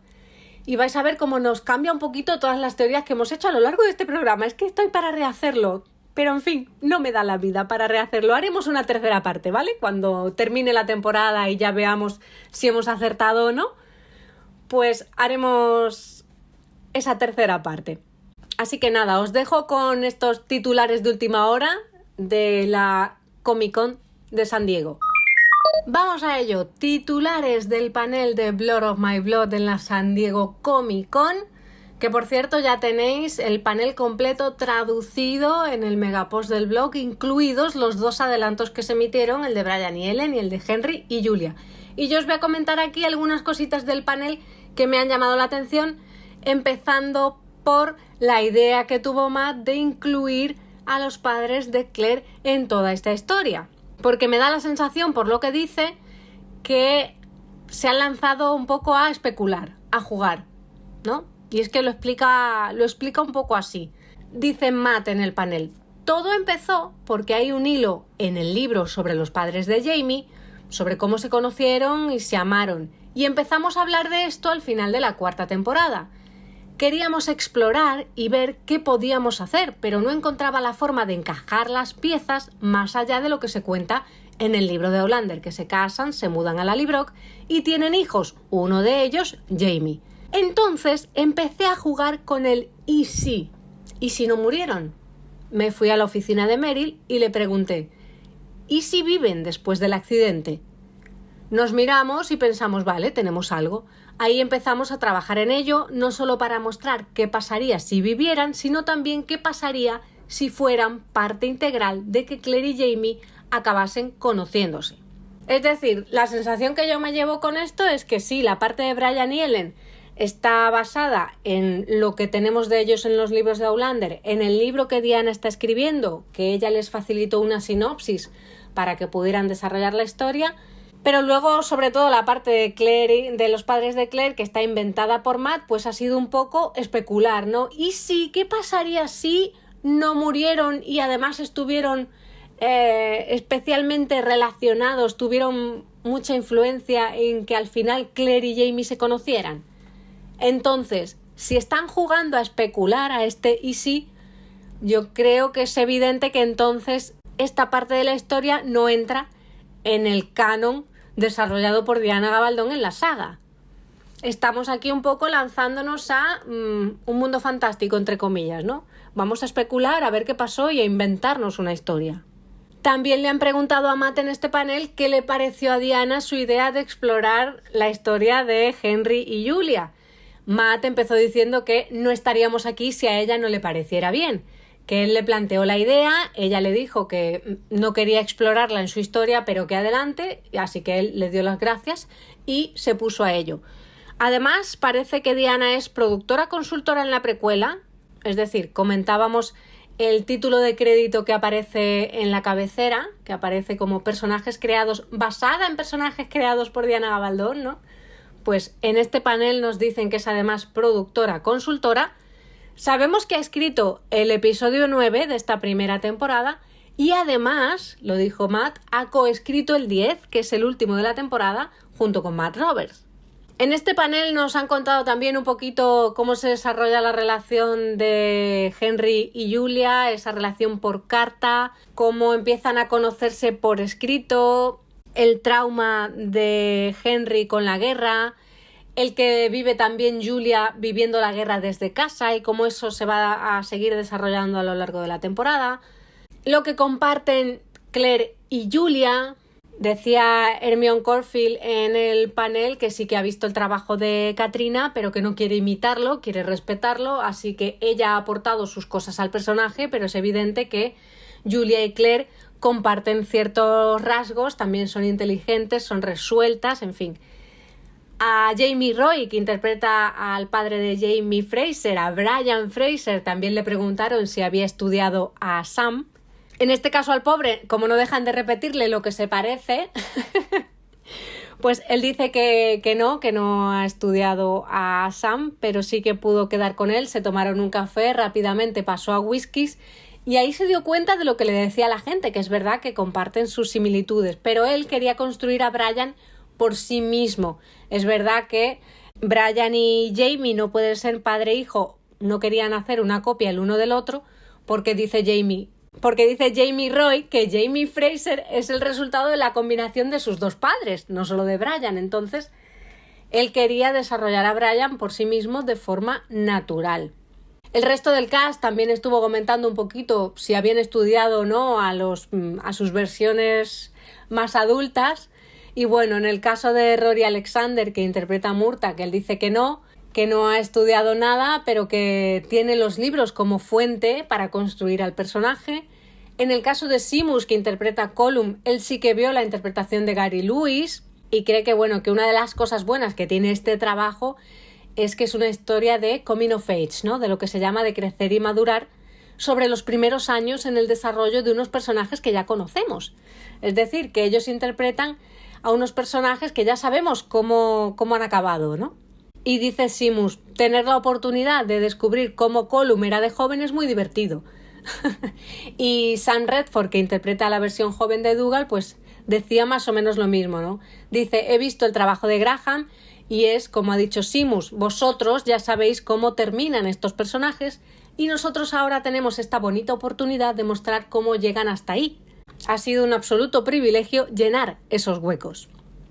y vais a ver cómo nos cambia un poquito todas las teorías que hemos hecho a lo largo de este programa. Es que estoy para rehacerlo, pero en fin, no me da la vida para rehacerlo. Haremos una tercera parte, ¿vale? Cuando termine la temporada y ya veamos si hemos acertado o no, pues haremos esa tercera parte. Así que nada, os dejo con estos titulares de última hora de la Comic Con de San Diego. Vamos a ello, titulares del panel de Blood of My Blood en la San Diego Comic Con. Que por cierto ya tenéis el panel completo traducido en el megapost del blog, incluidos los 2 adelantos que se emitieron, el de Brian y Ellen y el de Henry y Julia. Y yo os voy a comentar aquí algunas cositas del panel que me han llamado la atención, empezando por la idea que tuvo Matt de incluir a los padres de Claire en toda esta historia. Porque me da la sensación, por lo que dice, que se han lanzado un poco a especular, a jugar, ¿no? Y es que lo explica un poco así. Dice Matt en el panel: todo empezó porque hay un hilo en el libro sobre los padres de Jamie, sobre cómo se conocieron y se amaron, y empezamos a hablar de esto al final de la 4ª temporada. Queríamos explorar y ver qué podíamos hacer, pero no encontraba la forma de encajar las piezas más allá de lo que se cuenta en el libro de Outlander, que se casan, se mudan a Lallybroch y tienen hijos, uno de ellos, Jamie. Entonces empecé a jugar con el ¿y si? ¿Y si no murieron? Me fui a la oficina de Meryl y le pregunté: ¿y si viven después del accidente? Nos miramos y pensamos, vale, tenemos algo. Ahí empezamos a trabajar en ello, no solo para mostrar qué pasaría si vivieran, sino también qué pasaría si fueran parte integral de que Claire y Jamie acabasen conociéndose. Es decir, la sensación que yo me llevo con esto es que sí, la parte de Brian y Ellen está basada en lo que tenemos de ellos en los libros de Outlander, en el libro que Diana está escribiendo, que ella les facilitó una sinopsis para que pudieran desarrollar la historia, pero luego, sobre todo, la parte de Claire, de los padres de Claire, que está inventada por Matt, pues ha sido un poco especular, ¿no? ¿Y si? ¿Qué pasaría si no murieron y además estuvieron especialmente relacionados, tuvieron mucha influencia en que al final Claire y Jamie se conocieran? Entonces, si están jugando a especular a este y si, yo creo que es evidente que entonces esta parte de la historia no entra en el canon desarrollado por Diana Gabaldón en la saga. Estamos aquí un poco lanzándonos a un mundo fantástico, entre comillas, ¿no? Vamos a especular, a ver qué pasó y a inventarnos una historia. También le han preguntado a Matt en este panel qué le pareció a Diana su idea de explorar la historia de Henry y Julia. Matt empezó diciendo que no estaríamos aquí si a ella no le pareciera bien, que él le planteó la idea, ella le dijo que no quería explorarla en su historia, pero que adelante, así que él le dio las gracias y se puso a ello. Además, parece que Diana es productora consultora en la precuela, es decir, comentábamos el título de crédito que aparece en la cabecera, que aparece como personajes creados, basada en personajes creados por Diana Gabaldón, ¿no? Pues en este panel nos dicen que es además productora consultora. Sabemos que ha escrito el episodio 9 de esta primera temporada y además, lo dijo Matt, ha coescrito el 10, que es el último de la temporada, junto con Matt Roberts. En este panel nos han contado también un poquito cómo se desarrolla la relación de Henry y Julia, esa relación por carta, cómo empiezan a conocerse por escrito, el trauma de Henry con la guerra, el que vive también Julia viviendo la guerra desde casa y cómo eso se va a seguir desarrollando a lo largo de la temporada, lo que comparten Claire y Julia. Decía Hermione Corfield en el panel que sí que ha visto el trabajo de Katrina, pero que no quiere imitarlo, quiere respetarlo, así que ella ha aportado sus cosas al personaje, pero es evidente que Julia y Claire comparten ciertos rasgos, también son inteligentes, son resueltas, en fin. A Jamie Roy, que interpreta al padre de Jamie Fraser, a Brian Fraser, también le preguntaron si había estudiado a Sam. En este caso al pobre, como no dejan de repetirle lo que se parece, pues él dice que no ha estudiado a Sam, pero sí que pudo quedar con él, se tomaron un café, rápidamente pasó a whiskies y ahí se dio cuenta de lo que le decía a la gente, que es verdad que comparten sus similitudes, pero él quería construir a Brian por sí mismo. Es verdad que Brian y Jamie no pueden ser padre e hijo, no querían hacer una copia el uno del otro, porque dice Jamie Roy que Jamie Fraser es el resultado de la combinación de sus dos padres, no solo de Brian. Entonces, él quería desarrollar a Brian por sí mismo de forma natural. El resto del cast también estuvo comentando un poquito si habían estudiado o no a sus versiones más adultas. Y bueno, en el caso de Rory Alexander, que interpreta a Murtagh, que él dice que no, que no ha estudiado nada, pero que tiene los libros como fuente para construir al personaje. En el caso de Seamus, que interpreta a Colum, él sí que vio la interpretación de Gary Lewis y cree que, bueno, que una de las cosas buenas que tiene este trabajo es que es una historia de coming of age, ¿no? De lo que se llama de crecer y madurar sobre los primeros años en el desarrollo de unos personajes que ya conocemos. Es decir, que ellos interpretan a unos personajes que ya sabemos cómo han acabado, ¿no? Y dice Seamus, tener la oportunidad de descubrir cómo Colum era de joven es muy divertido. Y Sam Redford, que interpreta la versión joven de Dougal, pues decía más o menos lo mismo, ¿no? Dice, he visto el trabajo de Graham y es, como ha dicho Seamus, vosotros ya sabéis cómo terminan estos personajes y nosotros ahora tenemos esta bonita oportunidad de mostrar cómo llegan hasta ahí. Ha sido un absoluto privilegio llenar esos huecos.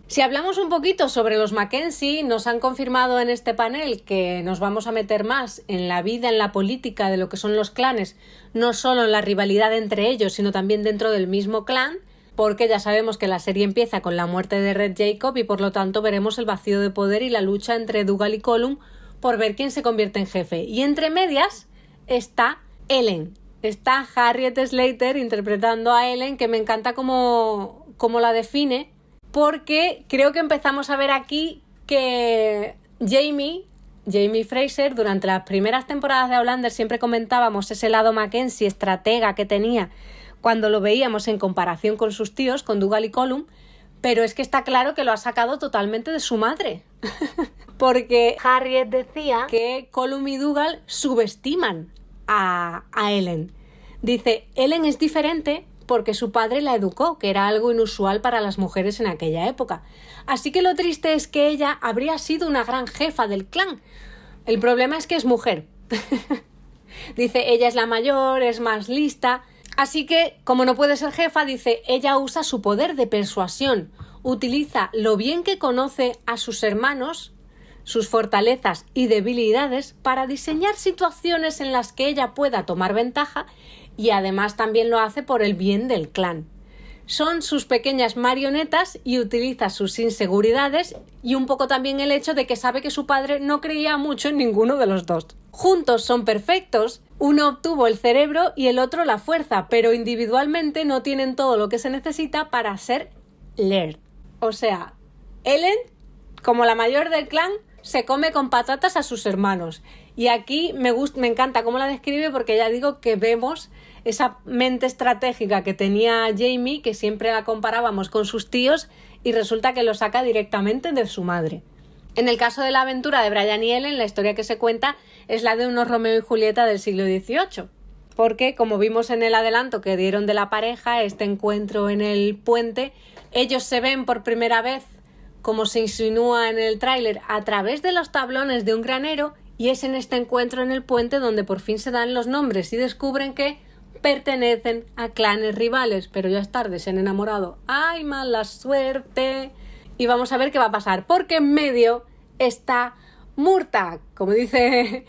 Si hablamos un poquito sobre los Mackenzie, nos han confirmado en este panel que nos vamos a meter más en la vida, en la política de lo que son los clanes, no solo en la rivalidad entre ellos, sino también dentro del mismo clan, porque ya sabemos que la serie empieza con la muerte de Red Jacob y por lo tanto veremos el vacío de poder y la lucha entre Dougal y Colum por ver quién se convierte en jefe. Y entre medias está Ellen. Está Harriet Slater interpretando a Ellen, que me encanta cómo la define, porque creo que empezamos a ver aquí que Jamie Fraser, durante las primeras temporadas de Outlander siempre comentábamos ese lado Mackenzie, estratega que tenía cuando lo veíamos en comparación con sus tíos, con Dougal y Colum, pero es que está claro que lo ha sacado totalmente de su madre. Porque Harriet decía que Colum y Dougal subestiman a Ellen. Dice, Ellen es diferente porque su padre la educó, que era algo inusual para las mujeres en aquella época. Así que lo triste es que ella habría sido una gran jefa del clan. El problema es que es mujer. Dice, ella es la mayor, es más lista. Así que, como no puede ser jefa, dice, ella usa su poder de persuasión. Utiliza lo bien que conoce a sus hermanos, sus fortalezas y debilidades para diseñar situaciones en las que ella pueda tomar ventaja y además también lo hace por el bien del clan. Son sus pequeñas marionetas y utiliza sus inseguridades y un poco también el hecho de que sabe que su padre no creía mucho en ninguno de los dos. Juntos son perfectos, uno obtuvo el cerebro y el otro la fuerza, pero individualmente no tienen todo lo que se necesita para ser Laird. O sea, Ellen, como la mayor del clan, se come con patatas a sus hermanos. Y aquí me encanta cómo la describe porque ya digo que vemos esa mente estratégica que tenía Jamie, que siempre la comparábamos con sus tíos y resulta que lo saca directamente de su madre. En el caso de la aventura de Brian y Ellen, la historia que se cuenta es la de unos Romeo y Julieta del siglo XVIII. Porque, como vimos en el adelanto que dieron de la pareja, este encuentro en el puente, ellos se ven por primera vez, como se insinúa en el tráiler, a través de los tablones de un granero, y es en este encuentro en el puente donde por fin se dan los nombres y descubren que pertenecen a clanes rivales, pero ya es tarde, se han enamorado. ¡Ay, mala suerte! Y vamos a ver qué va a pasar, porque en medio está Murtagh, como dice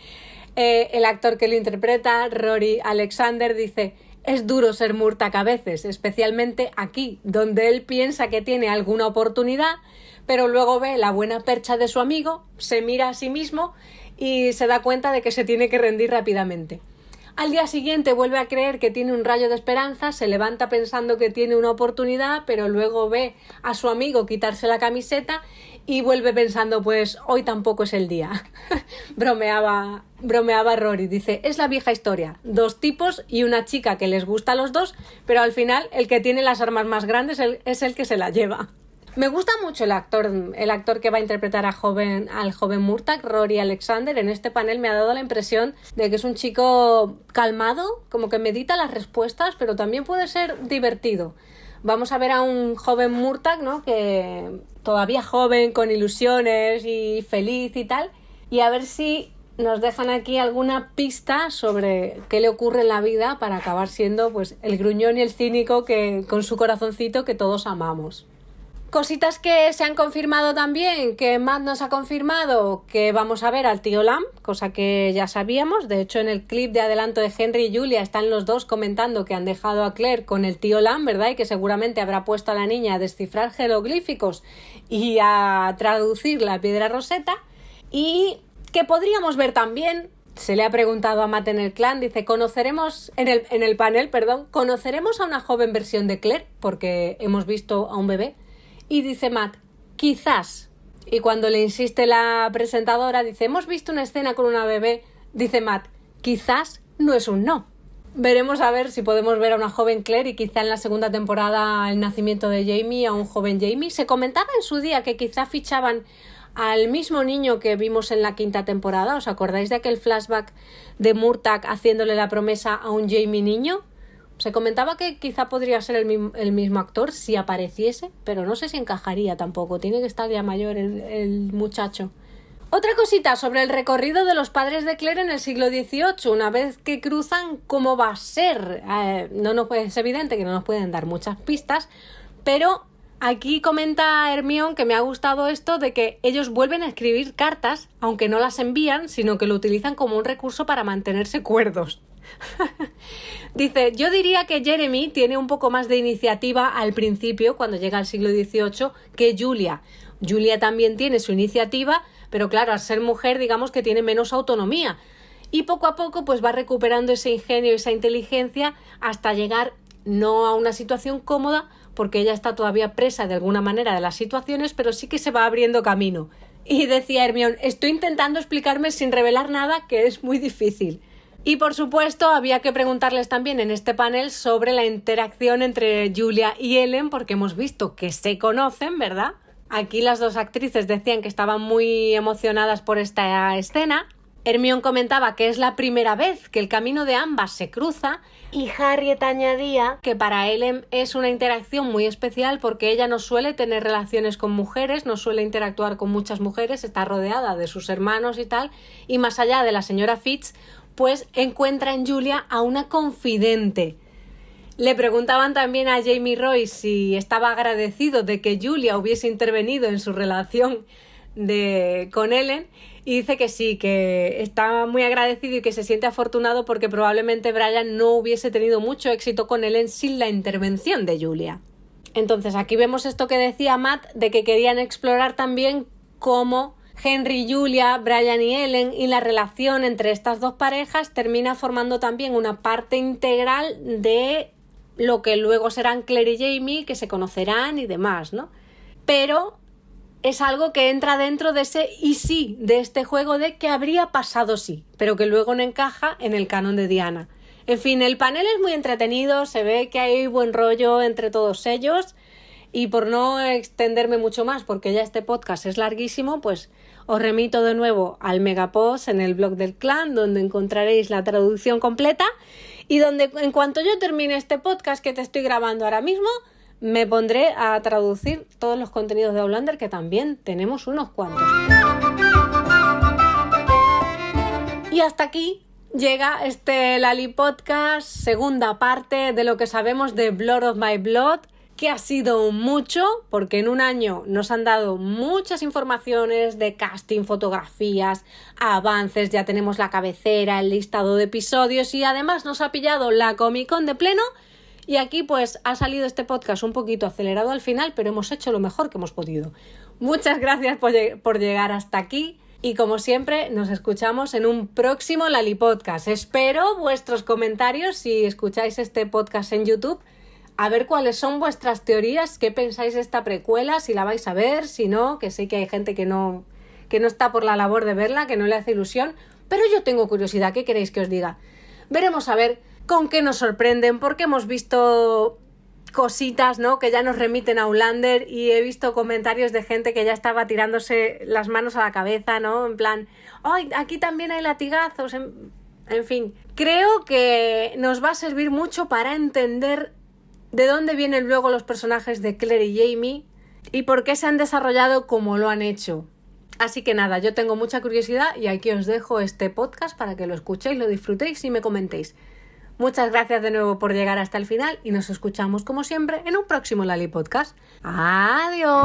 el actor que lo interpreta, Rory Alexander, dice, es duro ser Murtagh a veces, especialmente aquí, donde él piensa que tiene alguna oportunidad, pero luego ve la buena percha de su amigo, se mira a sí mismo y se da cuenta de que se tiene que rendir rápidamente. Al día siguiente vuelve a creer que tiene un rayo de esperanza, se levanta pensando que tiene una oportunidad, pero luego ve a su amigo quitarse la camiseta y vuelve pensando, pues hoy tampoco es el día. bromeaba Rory, dice, es la vieja historia, dos tipos y una chica que les gusta a los dos, pero al final el que tiene las armas más grandes es el que se la lleva. Me gusta mucho el actor que va a interpretar al joven Murtagh, Rory Alexander. En este panel me ha dado la impresión de que es un chico calmado, como que medita las respuestas, pero también puede ser divertido. Vamos a ver a un joven Murtagh, ¿no? Que todavía joven, con ilusiones y feliz y tal, y a ver si nos dejan aquí alguna pista sobre qué le ocurre en la vida para acabar siendo pues el gruñón y el cínico que con su corazoncito que todos amamos. Cositas que se han confirmado también, que Matt nos ha confirmado que vamos a ver al tío Lamb, cosa que ya sabíamos. De hecho, en el clip de adelanto de Henry y Julia están los dos comentando que han dejado a Claire con el tío Lamb, ¿verdad? Y que seguramente habrá puesto a la niña a descifrar jeroglíficos y a traducir la piedra Rosetta. Y Que podríamos ver también, se le ha preguntado a Matt en el clan, dice, ¿conoceremos en el panel, ¿conoceremos a una joven versión de Claire? Porque hemos visto a un bebé. Y dice Matt, quizás. Y cuando le insiste la presentadora, dice, hemos visto una escena con una bebé. Dice Matt, quizás no es un no. Veremos a ver si podemos ver a una joven Claire y quizá en la segunda temporada el nacimiento de Jamie, a un joven Jamie. Se comentaba en su día que quizá fichaban al mismo niño que vimos en la 5ª temporada. ¿Os acordáis de aquel flashback de Murtagh haciéndole la promesa a un Jamie niño? Se comentaba que quizá podría ser el mismo actor si apareciese, pero no sé si encajaría tampoco. Tiene que estar ya mayor el muchacho. Otra cosita sobre el recorrido de los padres de Claire en el siglo XVIII. Una vez que cruzan, ¿cómo va a ser? Es evidente que no nos pueden dar muchas pistas, pero aquí comenta Hermione que me ha gustado esto de que ellos vuelven a escribir cartas, aunque no las envían, sino que lo utilizan como un recurso para mantenerse cuerdos. Dice, yo diría que Jeremy tiene un poco más de iniciativa al principio, cuando llega al siglo XVIII, que Julia. Julia también tiene su iniciativa, pero claro, al ser mujer, digamos que tiene menos autonomía. Y poco a poco pues va recuperando ese ingenio, esa inteligencia, hasta llegar no a una situación cómoda, porque ella está todavía presa de alguna manera de las situaciones, pero sí que se va abriendo camino. Y decía Hermione, estoy intentando explicarme sin revelar nada, que es muy difícil. Y por supuesto había que preguntarles también en este panel sobre la interacción entre Julia y Ellen, porque hemos visto que se conocen, ¿verdad? Aquí las dos actrices decían que estaban muy emocionadas por esta escena. Hermione comentaba que es la primera vez que el camino de ambas se cruza y Harriet añadía que para Ellen es una interacción muy especial porque ella no suele tener relaciones con mujeres, no suele interactuar con muchas mujeres, está rodeada de sus hermanos y tal, y más allá de la señora Fitz, pues encuentra en Julia a una confidente. Le preguntaban también a Jamie Roy si estaba agradecido de que Julia hubiese intervenido en su relación con Ellen y dice que sí, que está muy agradecido y que se siente afortunado porque probablemente Brian no hubiese tenido mucho éxito con Ellen sin la intervención de Julia. Entonces aquí vemos esto que decía Matt de que querían explorar también cómo Henry y Julia, Brian y Ellen y la relación entre estas dos parejas termina formando también una parte integral de lo que luego serán Claire y Jamie, que se conocerán y demás, ¿no? Pero es algo que entra dentro de ese y sí, de este juego de que habría pasado sí, pero que luego no encaja en el canon de Diana. En fin, el panel es muy entretenido, se ve que hay buen rollo entre todos ellos y por no extenderme mucho más, porque ya este podcast es larguísimo, pues os remito de nuevo al megapost en el blog del clan, donde encontraréis la traducción completa y donde en cuanto yo termine este podcast que te estoy grabando ahora mismo, me pondré a traducir todos los contenidos de Outlander, que también tenemos unos cuantos. Y hasta aquí llega este Lali Podcast, segunda parte de lo que sabemos de Blood of My Blood, que ha sido mucho, porque en un año nos han dado muchas informaciones de casting, fotografías, avances, ya tenemos la cabecera, el listado de episodios y además nos ha pillado la Comic Con de pleno y aquí pues ha salido este podcast un poquito acelerado al final, pero hemos hecho lo mejor que hemos podido. Muchas gracias por llegar hasta aquí y como siempre nos escuchamos en un próximo Lali Podcast. Espero vuestros comentarios si escucháis este podcast en YouTube. A ver cuáles son vuestras teorías, qué pensáis de esta precuela, si la vais a ver, si no, que sé que hay gente que no está por la labor de verla, que no le hace ilusión, pero yo tengo curiosidad, ¿qué queréis que os diga? Veremos a ver con qué nos sorprenden, porque hemos visto cositas, ¿no?, que ya nos remiten a Outlander y he visto comentarios de gente que ya estaba tirándose las manos a la cabeza, ¿no?, en plan, ¡ay, aquí también hay latigazos! En fin, creo que nos va a servir mucho para entender de dónde vienen luego los personajes de Claire y Jamie y por qué se han desarrollado como lo han hecho. Así que nada, yo tengo mucha curiosidad y aquí os dejo este podcast para que lo escuchéis, lo disfrutéis y me comentéis. Muchas gracias de nuevo por llegar hasta el final y nos escuchamos como siempre en un próximo Lali Podcast. ¡Adiós!